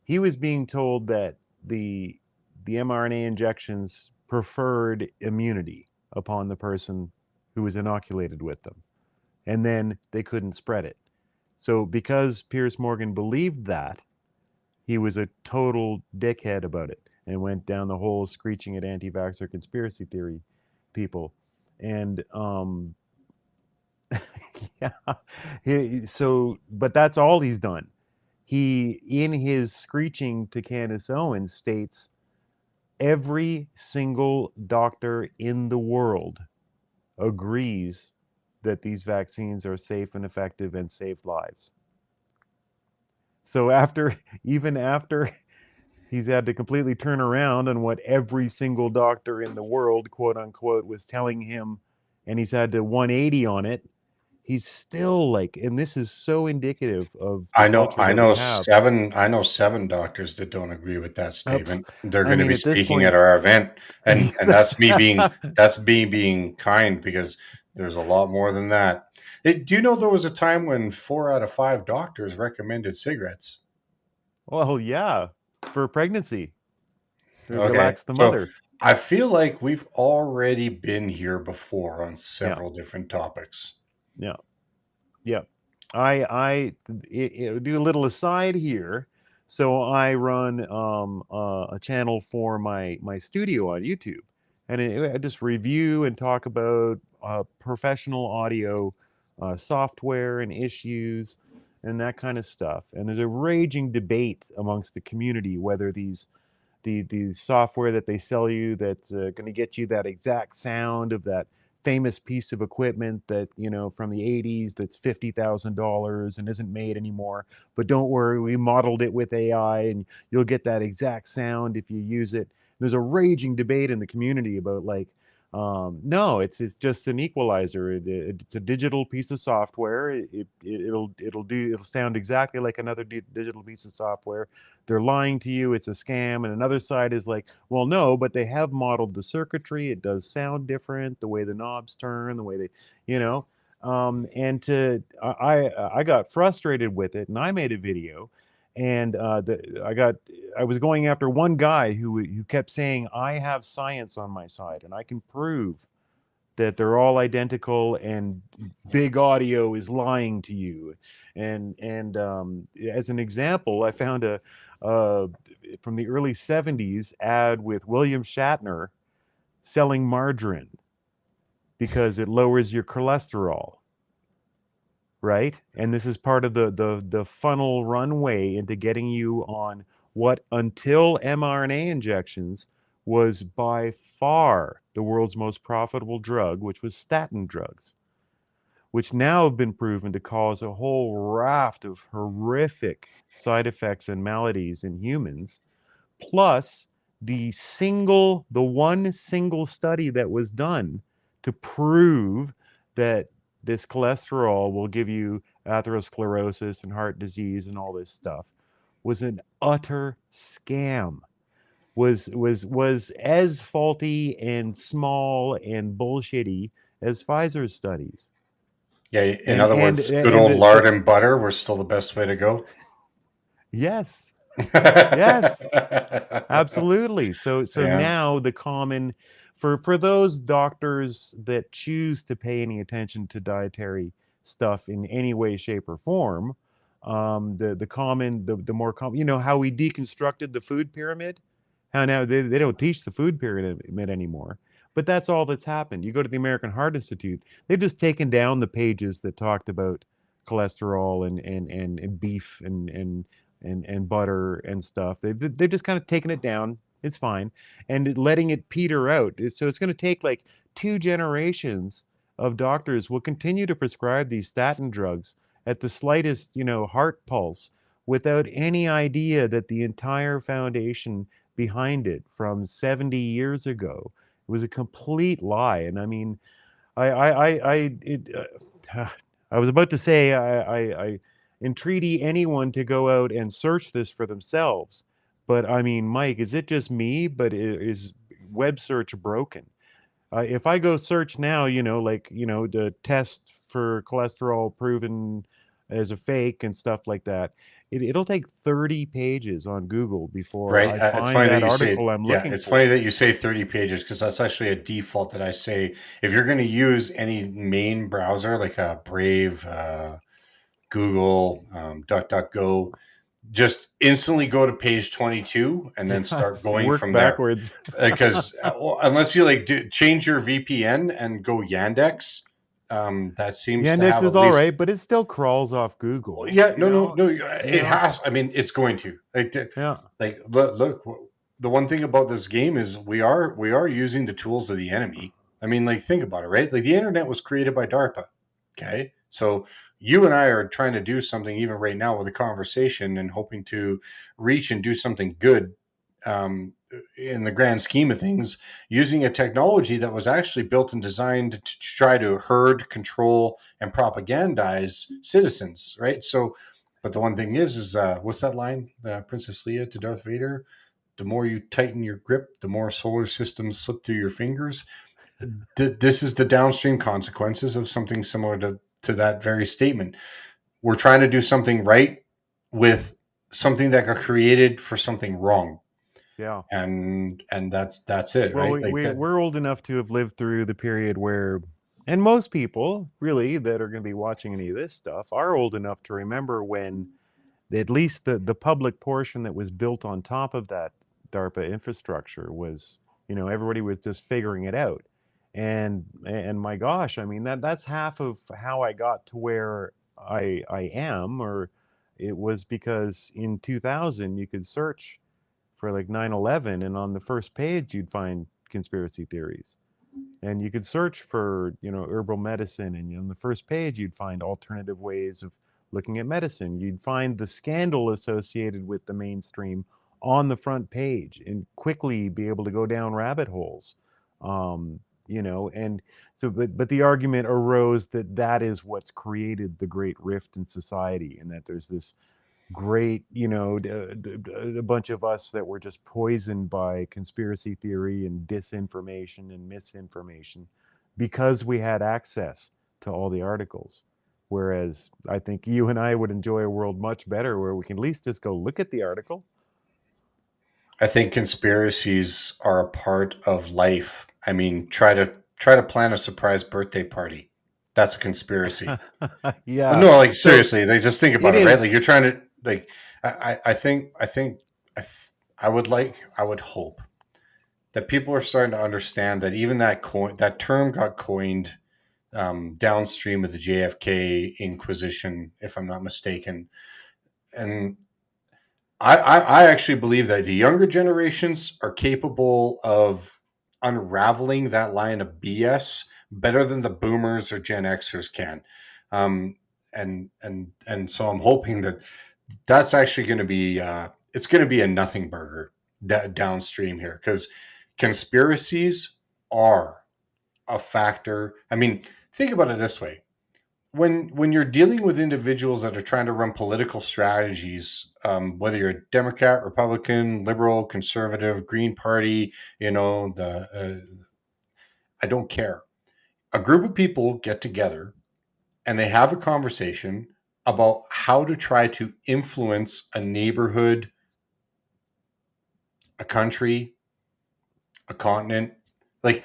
He was being told that the mRNA injections preferred immunity upon the person who was inoculated with them, and then they couldn't spread it. So because Piers Morgan believed that, he was a total dickhead about it and went down the hole screeching at anti-vaxxer conspiracy theory people. And yeah, but that's all he's done. He, in his screeching to Candace Owens, states every single doctor in the world agrees that these vaccines are safe and effective and saved lives. So even after he's had to completely turn around on what every single doctor in the world, quote unquote, was telling him, and he's had to 180 on it, he's still like, and this is so indicative of the I know culture that we have. I know 7 doctors that don't agree with that statement. They're I going to mean, be at this speaking point- at our event, and that's me being kind, because there's a lot more than that. Do you know there was a time when 4 out of 5 doctors recommended cigarettes? Well, yeah, for pregnancy. To Okay, relax the so mother. I feel like we've already been here before on several different topics. Yeah. Yeah. I do a little aside here. So I run a channel for my studio on YouTube, and I just review and talk about professional audio software and issues and that kind of stuff. And there's a raging debate amongst the community whether the software that they sell you that's going to get you that exact sound of that famous piece of equipment that, you know, from the 80s that's $50,000 and isn't made anymore. But don't worry, we modeled it with AI and you'll get that exact sound if you use it. There's a raging debate in the community about like, no, it's just an equalizer. It's a digital piece of software. It'll sound exactly like another digital piece of software. They're lying to you. It's a scam. And another side is like, well, no, but they have modeled the circuitry. It does sound different. The way the knobs turn, the way they, you know. I got frustrated with it, and I made a video. And I was going after one guy who kept saying, I have science on my side and I can prove that they're all identical and big audio is lying to you. And as an example, I found a from the early 70s ad with William Shatner selling margarine because it lowers your cholesterol. Right? And this is part of the funnel runway into getting you on what, until mRNA injections, was by far the world's most profitable drug, which was statin drugs, which now have been proven to cause a whole raft of horrific side effects and maladies in humans, plus the one single study that was done to prove that this cholesterol will give you atherosclerosis and heart disease and all this stuff was an utter scam. Was as faulty and small and bullshitty as Pfizer's studies. Yeah, in other words, good old lard and butter were still the best way to go. Yes. Yes. Absolutely. So Yeah. now the common for those doctors that choose to pay any attention to dietary stuff in any way, shape, or form, the more common, you know, how we deconstructed the food pyramid, how now they don't teach the food pyramid anymore. But that's all that's happened. You go to the American Heart Institute, they've just taken down the pages that talked about cholesterol and beef and butter and stuff. They've just kind of taken it down. It's fine. And letting it peter out. So it's going to take like 2 generations of doctors will continue to prescribe these statin drugs at the slightest, you know, heart pulse without any idea that the entire foundation behind it from 70 years ago was a complete lie. And I mean, I was about to say I entreaty anyone to go out and search this for themselves. But I mean, Mike, is it just me? But is web search broken? If I go search now, you know, like, you know, the test for cholesterol proven as a fake and stuff like that, it'll take 30 pages on Google before I find that article I'm looking for. It's funny that you say 30 pages because that's actually a default that I say. If you're going to use any main browser like a Brave, Google, DuckDuckGo, just instantly go to page 22 and then start going from backwards. There. Because unless you like change your VPN and go Yandex, that seems Yandex to have is all right, but it still crawls off Google. Yeah, no. It has. I mean, it's going to. Like, look. The one thing about this game is we are using the tools of the enemy. I mean, like, think about it, right? Like, the internet was created by DARPA. Okay. So you and I are trying to do something even right now with a conversation and hoping to reach and do something good in the grand scheme of things, using a technology that was actually built and designed to try to herd, control, and propagandize citizens, right? So, but the one thing is what's that line, Princess Leia to Darth Vader? The more you tighten your grip, the more solar systems slip through your fingers. This is the downstream consequences of something similar to that very statement. We're trying to do something right with something that got created for something wrong. Yeah. And that's it, well, right? We're old enough to have lived through the period where, and most people really that are going to be watching any of this stuff are old enough to remember when at least the public portion that was built on top of that DARPA infrastructure was, everybody was just figuring it out. And my gosh, I mean, that's half of how I got to where I am, or it was because in 2000 you could search for like 9/11, and on the first page you'd find conspiracy theories, and you could search for herbal medicine, and on the first page you'd find alternative ways of looking at medicine. You'd find the scandal associated with the mainstream on the front page and quickly be able to go down rabbit holes. And so but the argument arose that is what's created the great rift in society, and that there's this great, a bunch of us that were just poisoned by conspiracy theory and disinformation and misinformation because we had access to all the articles. Whereas I think you and I would enjoy a world much better where we can at least just go look at the article. I think conspiracies are a part of life. I mean, try to plan a surprise birthday party. That's a conspiracy. Yeah. No, like seriously, they just think about it, right? is. Like you're trying to like. I would hope that people are starting to understand that even that term got coined downstream of the JFK Inquisition, if I'm not mistaken. And I actually believe that the younger generations are capable of unraveling that line of BS better than the boomers or Gen Xers can. And so I'm hoping that that's actually going to be, it's going to be a nothing burger downstream here, because conspiracies are a factor. I mean, think about it this way. When you're dealing with individuals that are trying to run political strategies, whether you're a Democrat, Republican, liberal, conservative, Green Party, I don't care. A group of people get together and they have a conversation about how to try to influence a neighborhood, a country, a continent. Like,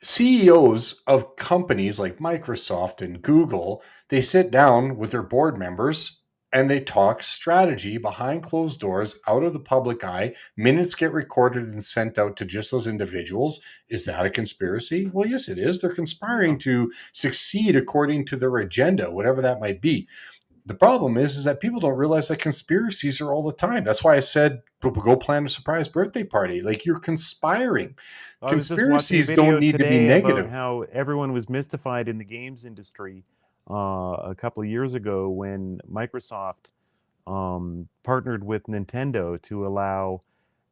CEOs of companies like Microsoft and Google, they sit down with their board members and they talk strategy behind closed doors, out of the public eye. Minutes get recorded and sent out to just those individuals. Is that a conspiracy? Well, yes, it is. They're conspiring to succeed according to their agenda, whatever that might be. The problem is that people don't realize that conspiracies are all the time. That's why I said, go plan a surprise birthday party. Like, you're conspiring. Conspiracies don't need to be negative. About how everyone was mystified in the games industry a couple of years ago when Microsoft partnered with Nintendo to allow,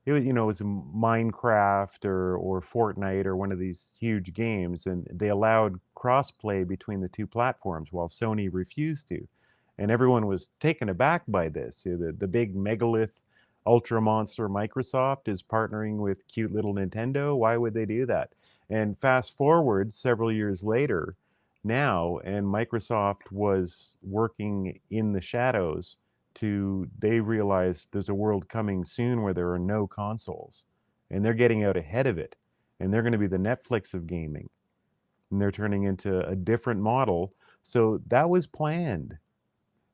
it was Minecraft or Fortnite or one of these huge games, and they allowed crossplay between the two platforms while Sony refused to. And everyone was taken aback by this. The big megalith ultra monster Microsoft is partnering with cute little Nintendo. Why would they do that? And fast forward several years later now, and Microsoft was working in the shadows they realized there's a world coming soon where there are no consoles, and they're getting out ahead of it, and they're going to be the Netflix of gaming, and they're turning into a different model. So that was planned.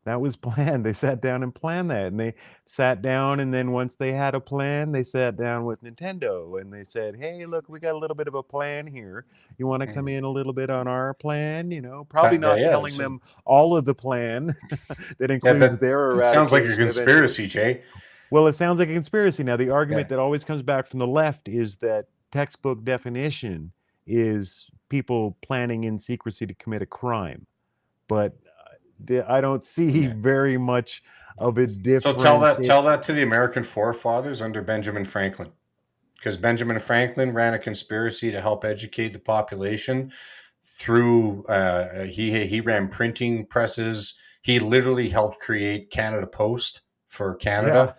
They sat down and planned that, and they sat down, and then once they had a plan, they sat down with Nintendo and they said, hey, look, we got a little bit of a plan here. You want to come in a little bit on our plan? Probably not telling them all of the plan that includes their eradication. It sounds like a conspiracy, Jay. Well, it sounds like a conspiracy. Now, the argument that always comes back from the left is that textbook definition is people planning in secrecy to commit a crime, but I don't see very much of a difference. So tell that to the American forefathers under Benjamin Franklin, because Benjamin Franklin ran a conspiracy to help educate the population through he ran printing presses. He literally helped create Canada Post for Canada.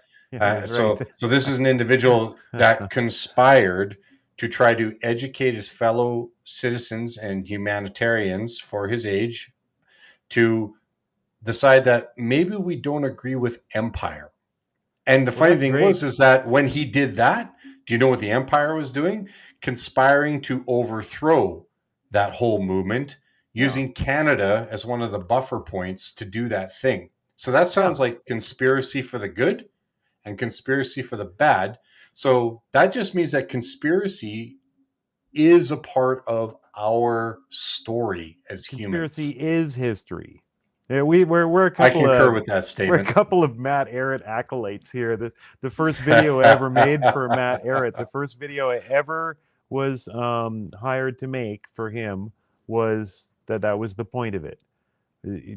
So this is an individual that conspired to try to educate his fellow citizens and humanitarians for his age to decide that maybe we don't agree with empire. And the funny thing is that when he did that, do you know what the empire was doing? Conspiring to overthrow that whole movement, using Canada as one of the buffer points to do that thing. So that sounds like conspiracy for the good and conspiracy for the bad. So that just means that conspiracy is a part of our story as humans. Conspiracy is history. Yeah, we're a couple. I concur with that statement. We're a couple of Matt Ehret acolytes here. The first video I ever made for Matt Ehret, the first video I ever was hired to make for him was that was the point of it.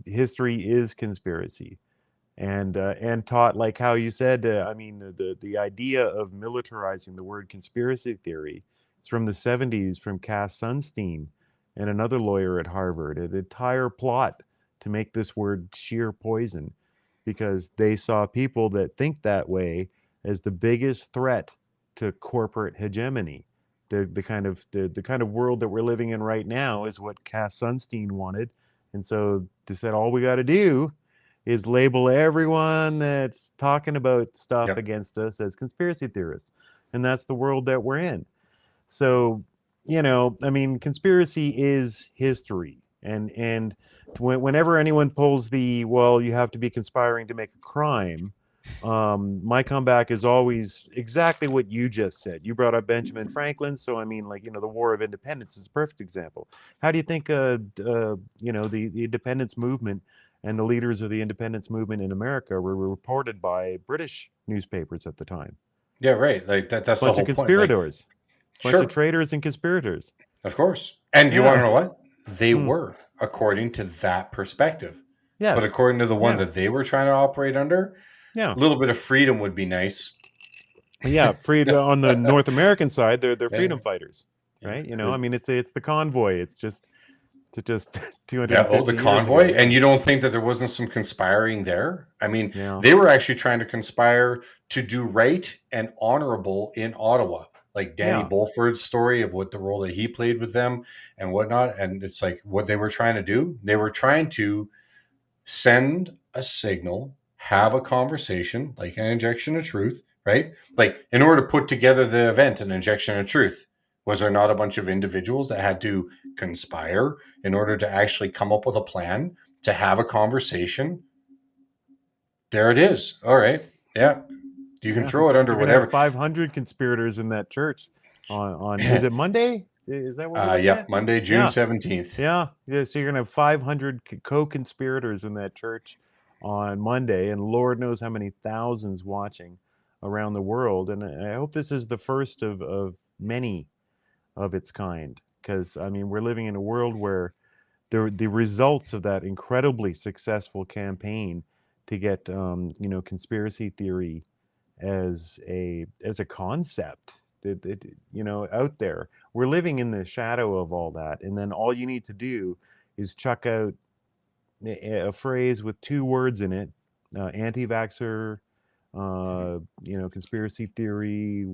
History is conspiracy. And taught, like how you said, the idea of militarizing the word conspiracy theory, it's from the 70s from Cass Sunstein and another lawyer at Harvard. An entire plot to make this word sheer poison, because they saw people that think that way as the biggest threat to corporate hegemony. The kind of world that we're living in right now is what Cass Sunstein wanted, and so they said all we got to do is label everyone that's talking about stuff against us as conspiracy theorists. And that's the world that we're in. So, conspiracy is history. And whenever anyone pulls you have to be conspiring to make a crime, my comeback is always exactly what you just said. You brought up Benjamin Franklin. So, the War of Independence is a perfect example. How do you think, the independence movement and the leaders of the independence movement in America were reported by British newspapers at the time? Yeah, right. Like that's the whole bunch of conspirators, point. Bunch of traitors and conspirators. Of course. And you want to know what? They were, according to that perspective. Yes. But according to the one that they were trying to operate under, a little bit of freedom would be nice. Yeah, freedom on the North American side, they're freedom fighters, right? It's the convoy. It's just 250 the convoy. And you don't think that there wasn't some conspiring there? They were actually trying to conspire to do right and honorable in Ottawa, like Danny Bulford's story of what the role that he played with them and whatnot. And it's like what they were trying to do. They were trying to send a signal, have a conversation, like an injection of truth, right? Like in order to put together the event, an injection of truth. Was there not a bunch of individuals that had to conspire in order to actually come up with a plan to have a conversation? There it is. All right. Yeah. You can throw it under whatever. 500 conspirators in that church on is it Monday? Is that what Monday, June 17th. Yeah. So you're going to have 500 co-conspirators in that church on Monday, and Lord knows how many thousands watching around the world. And I hope this is the first of many of its kind, because we're living in a world where the results of that incredibly successful campaign to get conspiracy theory as a concept out there, we're living in the shadow of all that, and then all you need to do is chuck out a phrase with 2 words in it, anti-vaxxer, conspiracy theory,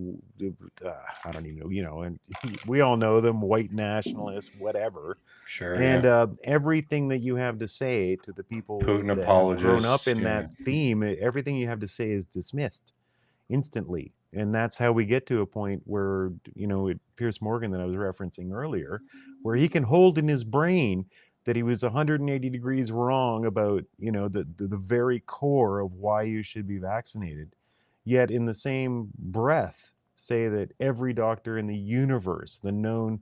I don't even know, and we all know them, white nationalists, whatever. Sure. And everything that you have to say to the people Putin that apologists, have grown up in that theme, everything you have to say is dismissed instantly. And that's how we get to a point where, Piers Morgan that I was referencing earlier, where he can hold in his brain that he was 180 degrees wrong about, the very core of why you should be vaccinated, yet in the same breath say that every doctor in the universe, the known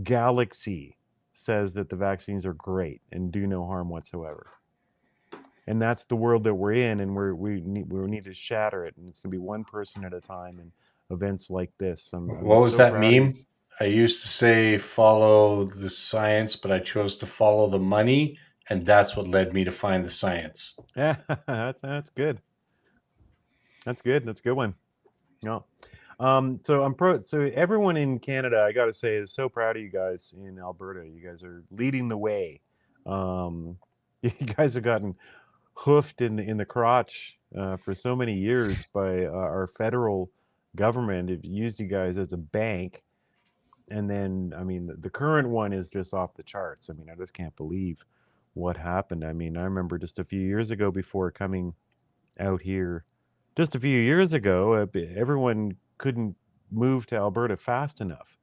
galaxy, says that the vaccines are great and do no harm whatsoever. And that's the world that we're in, and we need to shatter it, and it's going to be one person at a time, and events like this. What was that meme? I used to say follow the science, but I chose to follow the money, and that's what led me to find the science. Yeah, that's good. That's good. That's a good one. No. So everyone in Canada, I got to say, is so proud of you guys in Alberta. You guys are leading the way. You guys have gotten hoofed in the crotch for so many years by our federal government. It used you guys as a bank, and then I mean the current one is just off the charts. I mean, I just can't believe what happened. I mean, I remember just a few years ago before coming out here, just a few years ago, everyone couldn't move to Alberta fast enough.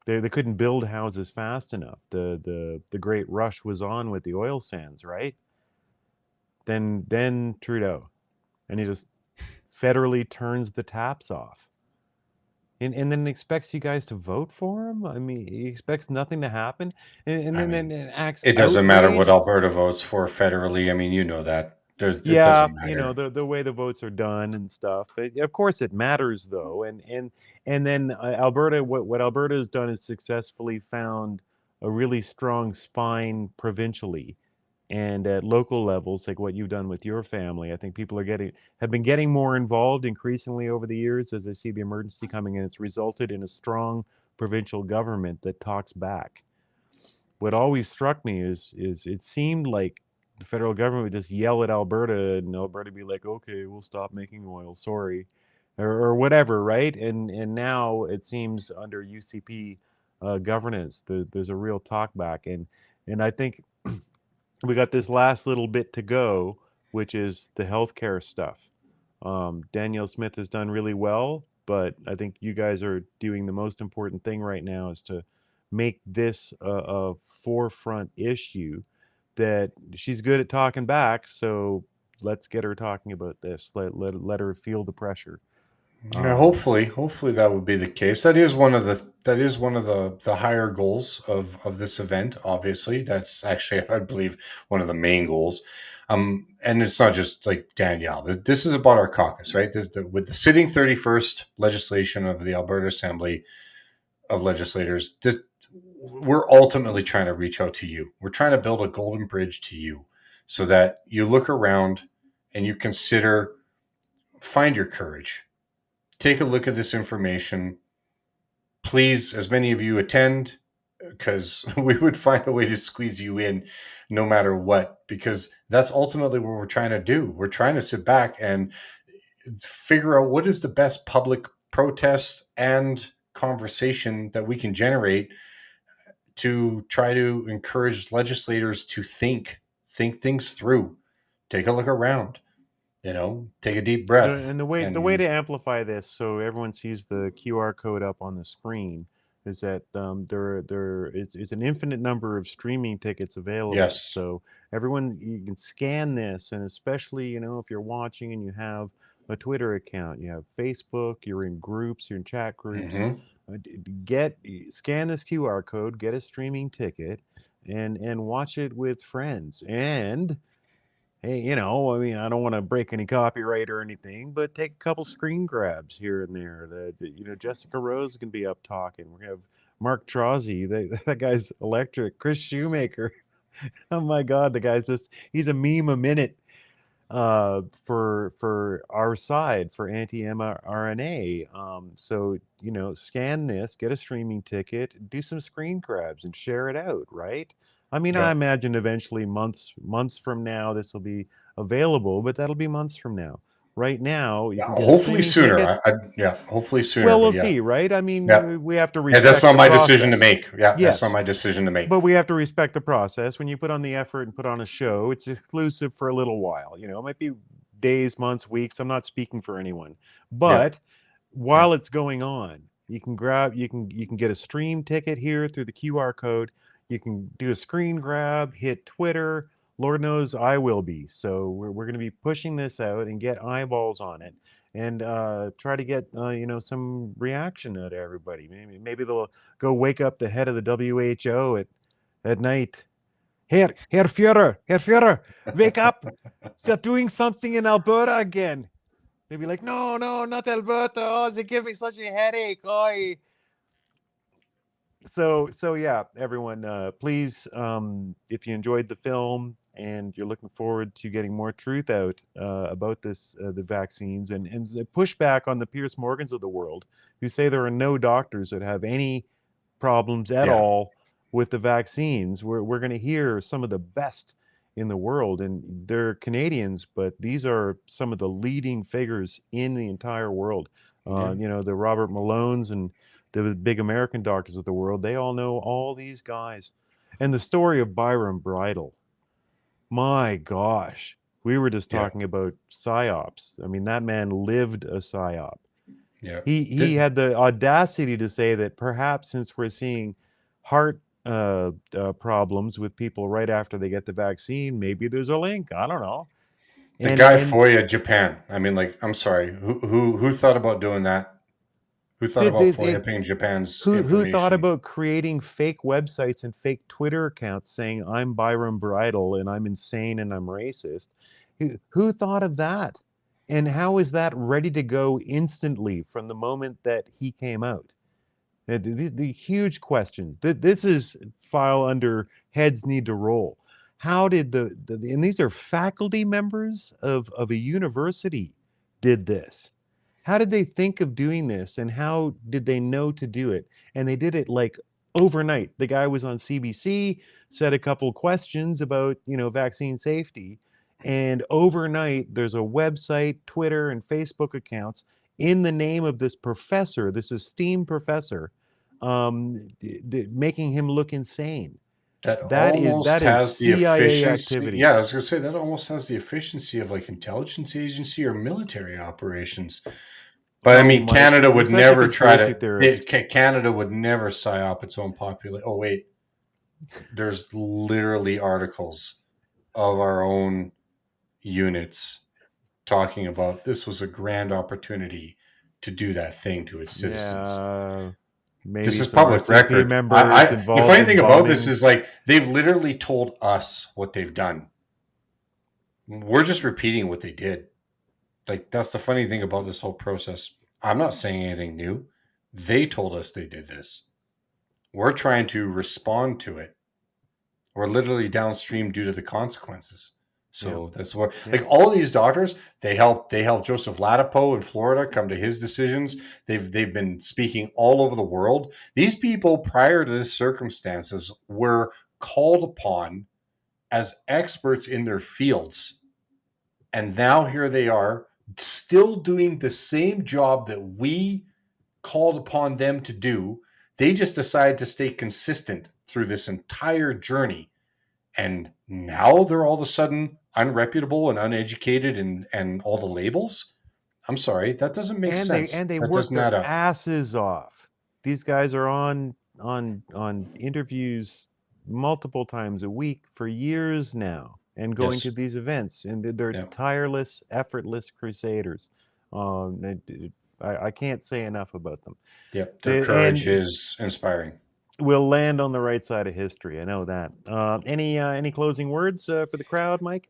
They couldn't build houses fast enough. The great rush was on with the oil sands, right? Then Trudeau, and he just federally turns the taps off, and then expects you guys to vote for him. I mean, he expects nothing to happen, and then acts. It doesn't matter what outraged. Alberta votes for federally. I mean, you know that. It Yeah, doesn't matter. you know the way the votes are done and stuff. But of course, it matters though, and then Alberta. What Alberta has done is successfully found a really strong spine provincially, and at local levels, like what you've done with your family. I think people have been getting more involved increasingly over the years as they see the emergency coming in. It's resulted in a strong provincial government that talks back. What always struck me is it seemed like the federal government would just yell at Alberta, and Alberta would be like, okay, we'll stop making oil, sorry, or whatever, right? And now it seems under UCP governance, there's a real talk back, and I think we got this last little bit to go, which is the healthcare stuff. Danielle Smith has done really well, but I think you guys are doing the most important thing right now is to make this a forefront issue. That she's good at talking back, so let's get her talking about this. Let her feel the pressure. Yeah, hopefully that would be the case. That is one of the higher goals of this event. Obviously, that's actually, I believe, one of the main goals. And it's not just like Danielle. This is about our caucus, right? With the sitting 31st legislation of the Alberta Assembly of Legislators, we're ultimately trying to reach out to you. We're trying to build a golden bridge to you so that you look around and you consider, find your courage. Take a look at this information. Please, as many of you attend, because we would find a way to squeeze you in no matter what, because that's ultimately what we're trying to do. We're trying to sit back and figure out what is the best public protest and conversation that we can generate to try to encourage legislators to think things through, take a look around, take a deep breath. And the way to amplify this so everyone sees the QR code up on the screen is that it's an infinite number of streaming tickets available. Yes. So everyone, you can scan this, and especially, if you're watching and you have a Twitter account, you have Facebook, you're in groups, you're in chat groups, scan this QR code, get a streaming ticket, and watch it with friends. And hey, I don't want to break any copyright or anything, but take a couple screen grabs here and there. Jessica Rose can be up talking. We're gonna have Mark Trozzi, that guy's electric. Chris Shoemaker, oh my God, the guy's he's a meme a minute. For our side, for anti-mRNA. So, scan this, get a streaming ticket, do some screen grabs and share it out, right? I mean, I imagine eventually months from now, this will be available, but that'll be months from now. Right now, you can get hopefully sooner. Hopefully sooner. Well, we'll see, right? I mean, we have to respect. That's not the my process. decision to make. Yeah, yes. That's not my decision to make. But we have to respect the process. When you put on the effort and put on a show, it's exclusive for a little while. It might be days, months, weeks. I'm not speaking for anyone. But while it's going on, you can get a stream ticket here through the QR code. You can do a screen grab, hit Twitter. Lord knows I will be. So we're going to be pushing this out and get eyeballs on it, and try to get some reaction out of everybody. Maybe they'll go wake up the head of the WHO at night. Herr Führer, wake up! They're doing something in Alberta again. They'd be like, no, not Alberta. Oh, they give me such a headache. Oh, So yeah, everyone, please, if you enjoyed the film and you're looking forward to getting more truth out about this, the vaccines, and push back on the Piers Morgans of the world who say there are no doctors that have any problems at all with the vaccines. We're going to hear some of the best in the world, and they're Canadians, but these are some of the leading figures in the entire world. You know, the Robert Malones and the big American doctors of the world, they all know all these guys. And the story of Byron Bridle, my gosh, we were just talking about psyops. I mean, that man lived a psyop. Yeah. He had the audacity to say that perhaps since we're seeing heart problems with people right after they get the vaccine, maybe there's a link. I don't know. The guy Foya, Japan. I mean, like, I'm sorry. Who thought about doing that? Who thought about Foya-ing Japan's information? Who thought about creating fake websites and fake Twitter accounts saying I'm Byron Bridle and I'm insane and I'm racist? Who thought of that? And how is that ready to go instantly from the moment that he came out? The huge questions. This is file under heads need to roll. How did and these are faculty members of a university did this? How did they think of doing this, and how did they know to do it? And they did it like overnight. The guy was on CBC, said a couple questions about, you know, vaccine safety, and overnight there's a website, Twitter, and Facebook accounts in the name of this professor, this esteemed professor, making him look insane. That almost has the CIA efficiency. activity. Yeah, I was gonna say that almost has the efficiency of like intelligence agency or military operations. But I mean, Canada would never try to. Canada would never psyop its own population. Oh wait, there's literally articles of our own units talking about this was a grand opportunity to do that thing to its citizens. This is public record. The funny thing about this is like they've literally told us what they've done. We're just repeating what they did. Like, that's the funny thing about this whole process. I'm not saying anything new. They told us they did this. We're trying to respond to it. We're literally downstream due to the consequences. So that's what, like, all of these doctors, they helped Joseph Ladapo in Florida come to his decisions. They've been speaking all over the world. These people, prior to this circumstances, were called upon as experts in their fields. And now here they are, still doing the same job that we called upon them to do. They just decided to stay consistent through this entire journey. And now they're all of a sudden unreputable and uneducated and all the labels. I'm sorry, that doesn't make sense. And they work their asses off. These guys are on interviews multiple times a week for years now, and going to these events, and they're tireless, effortless crusaders. I can't say enough about them. Yep, their courage is inspiring. We'll land on the right side of history. I know that. Any closing words for the crowd, Mike?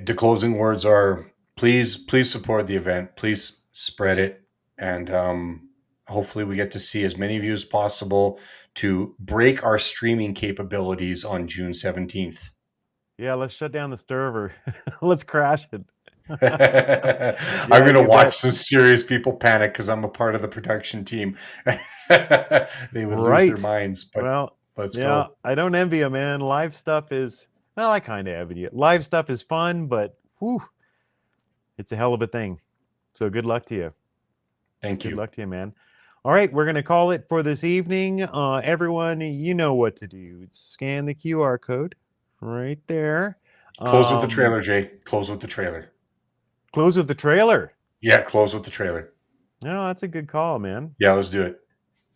The closing words are: please support the event. Please spread it, and hopefully we get to see as many of you as possible to break our streaming capabilities on June 17th. Yeah, let's shut down the server. Let's crash it. I'm going to watch some serious people panic because I'm a part of the production team. They would lose their minds, but let's go. I don't envy you, man. Live stuff is, well, I kind of envy you. Live stuff is fun, but whew, it's a hell of a thing. So good luck to you. Thank you. Good luck to you, man. All right, we're going to call it for this evening. Everyone, you know what to do. Scan the QR code right there. Close with the trailer, Jay. Close with the trailer. Close with the trailer? Yeah, close with the trailer. No, that's a good call, man. Yeah, let's do it.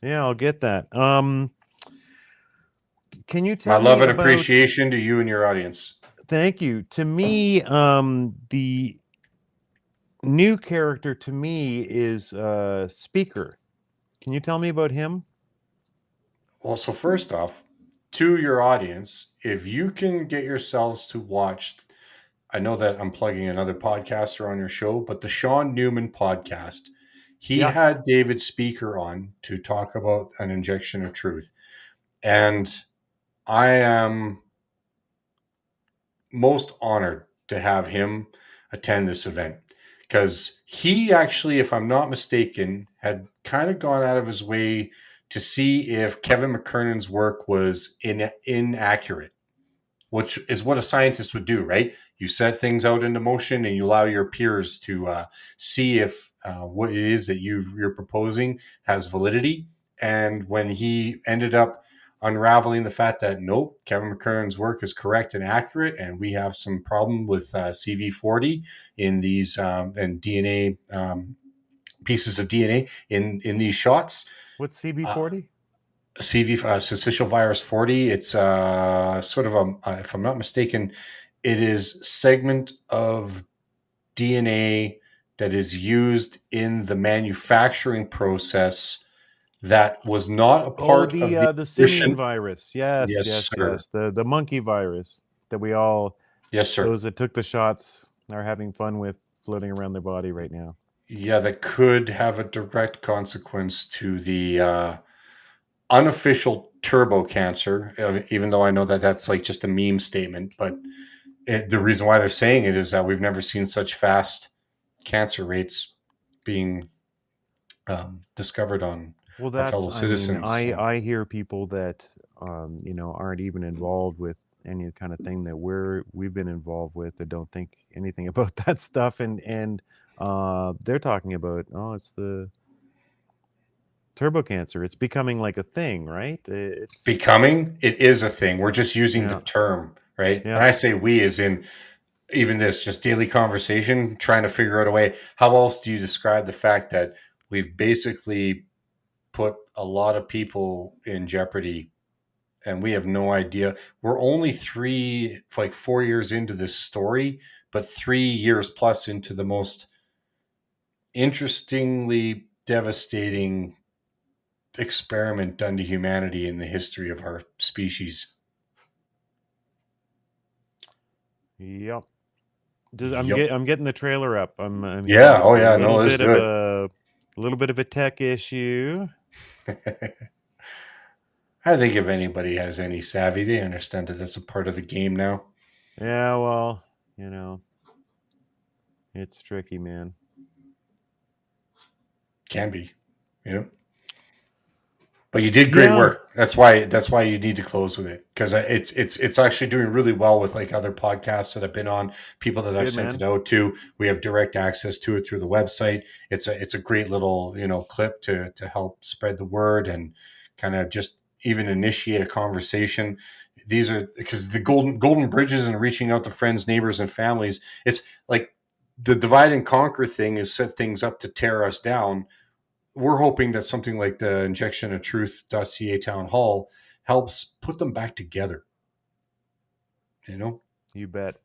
Yeah, I'll get that. Can you tell me my love and appreciation to you and your audience. Thank you. To me, the new character to me is Speaker. Can you tell me about him? Well, so first off, to your audience, if you can get yourselves to watch, I know that I'm plugging another podcaster on your show, but the Sean Newman podcast, he had David Speaker on to talk about an injection of truth. And I am most honored to have him attend this event, because he actually, if I'm not mistaken, had kind of gone out of his way to see if Kevin McKernan's work was inaccurate, which is what a scientist would do, right? You set things out into motion and you allow your peers to see if what it is that you're proposing has validity. And when he ended up unraveling the fact that, nope, Kevin McKernan's work is correct and accurate, and we have some problem with CV40 in these and DNA pieces of DNA in these shots. What's CB40? Syncytial virus 40. It's sort of if I'm not mistaken, it is segment of DNA that is used in the manufacturing process that was not a part of the simian virus. Yes. The monkey virus that we all, yes, sir. Those that took the shots are having fun with floating around their body right now. Yeah, that could have a direct consequence to the unofficial turbo cancer, even though I know that that's like just a meme statement. But the reason why they're saying it is that we've never seen such fast cancer rates being discovered on our fellow citizens. I hear people that aren't even involved with any kind of thing that we've been involved with, that don't think anything about that stuff, and they're talking about, it's the turbo cancer. It's becoming like a thing, right? It is a thing. We're just using the term, right? Yeah. And I say we as in even this, just daily conversation, trying to figure out a way. How else do you describe the fact that we've basically put a lot of people in jeopardy, and we have no idea? We're only 4 years into this story, but 3 years plus into the most interestingly devastating experiment done to humanity in the history of our species. Yep. I'm getting the trailer up. I'm yeah. Oh yeah. No, it's good. A little bit of a tech issue. I think if anybody has any savvy, they understand that that's a part of the game now. Yeah. Well, it's tricky, man. Can be. Yeah. But you did great work. That's why you need to close with it, because it's actually doing really well with like other podcasts that I've been on, people that I've sent it out to. We have direct access to it through the website. It's a great little clip to help spread the word and kind of just even initiate a conversation. These are because the golden bridges and reaching out to friends, neighbors, and families. It's like the divide and conquer thing is set things up to tear us down. We're hoping that something like the injection of truth.ca town hall helps put them back together. You bet.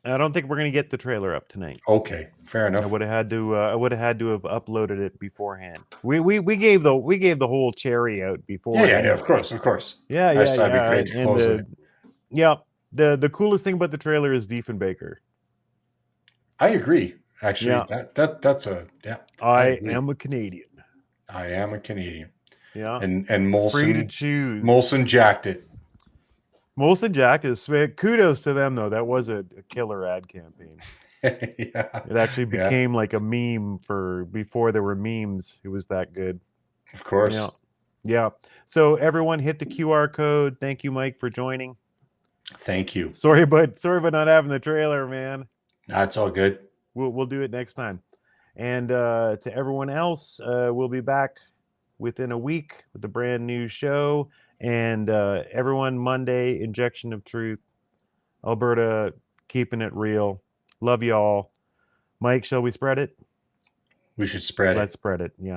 I don't think we're going to get the trailer up tonight. Okay, fair enough. I would have had to have uploaded it beforehand. We gave the whole cherry out before. Yeah, of course. Yeah. I thought it'd be great to close it. Yeah. The coolest thing about the trailer is Diefenbaker. I agree. Actually, that's a I am a Canadian. I am a Canadian. Yeah. And Molson, free to choose. Molson jacked it. Molson jacked it. Kudos to them, though. That was a killer ad campaign. It actually became like a meme before there were memes. It was that good. Of course. Yeah. So everyone hit the QR code. Thank you, Mike, for joining. Thank you. Sorry about not having the trailer, man. That's all good. We'll do it next time. And to everyone else, we'll be back within a week with a brand new show. And everyone, Monday, Injection of Truth, Alberta, keeping it real. Love you all. Mike, shall we spread it? We should spread it. Let's spread it. Yeah.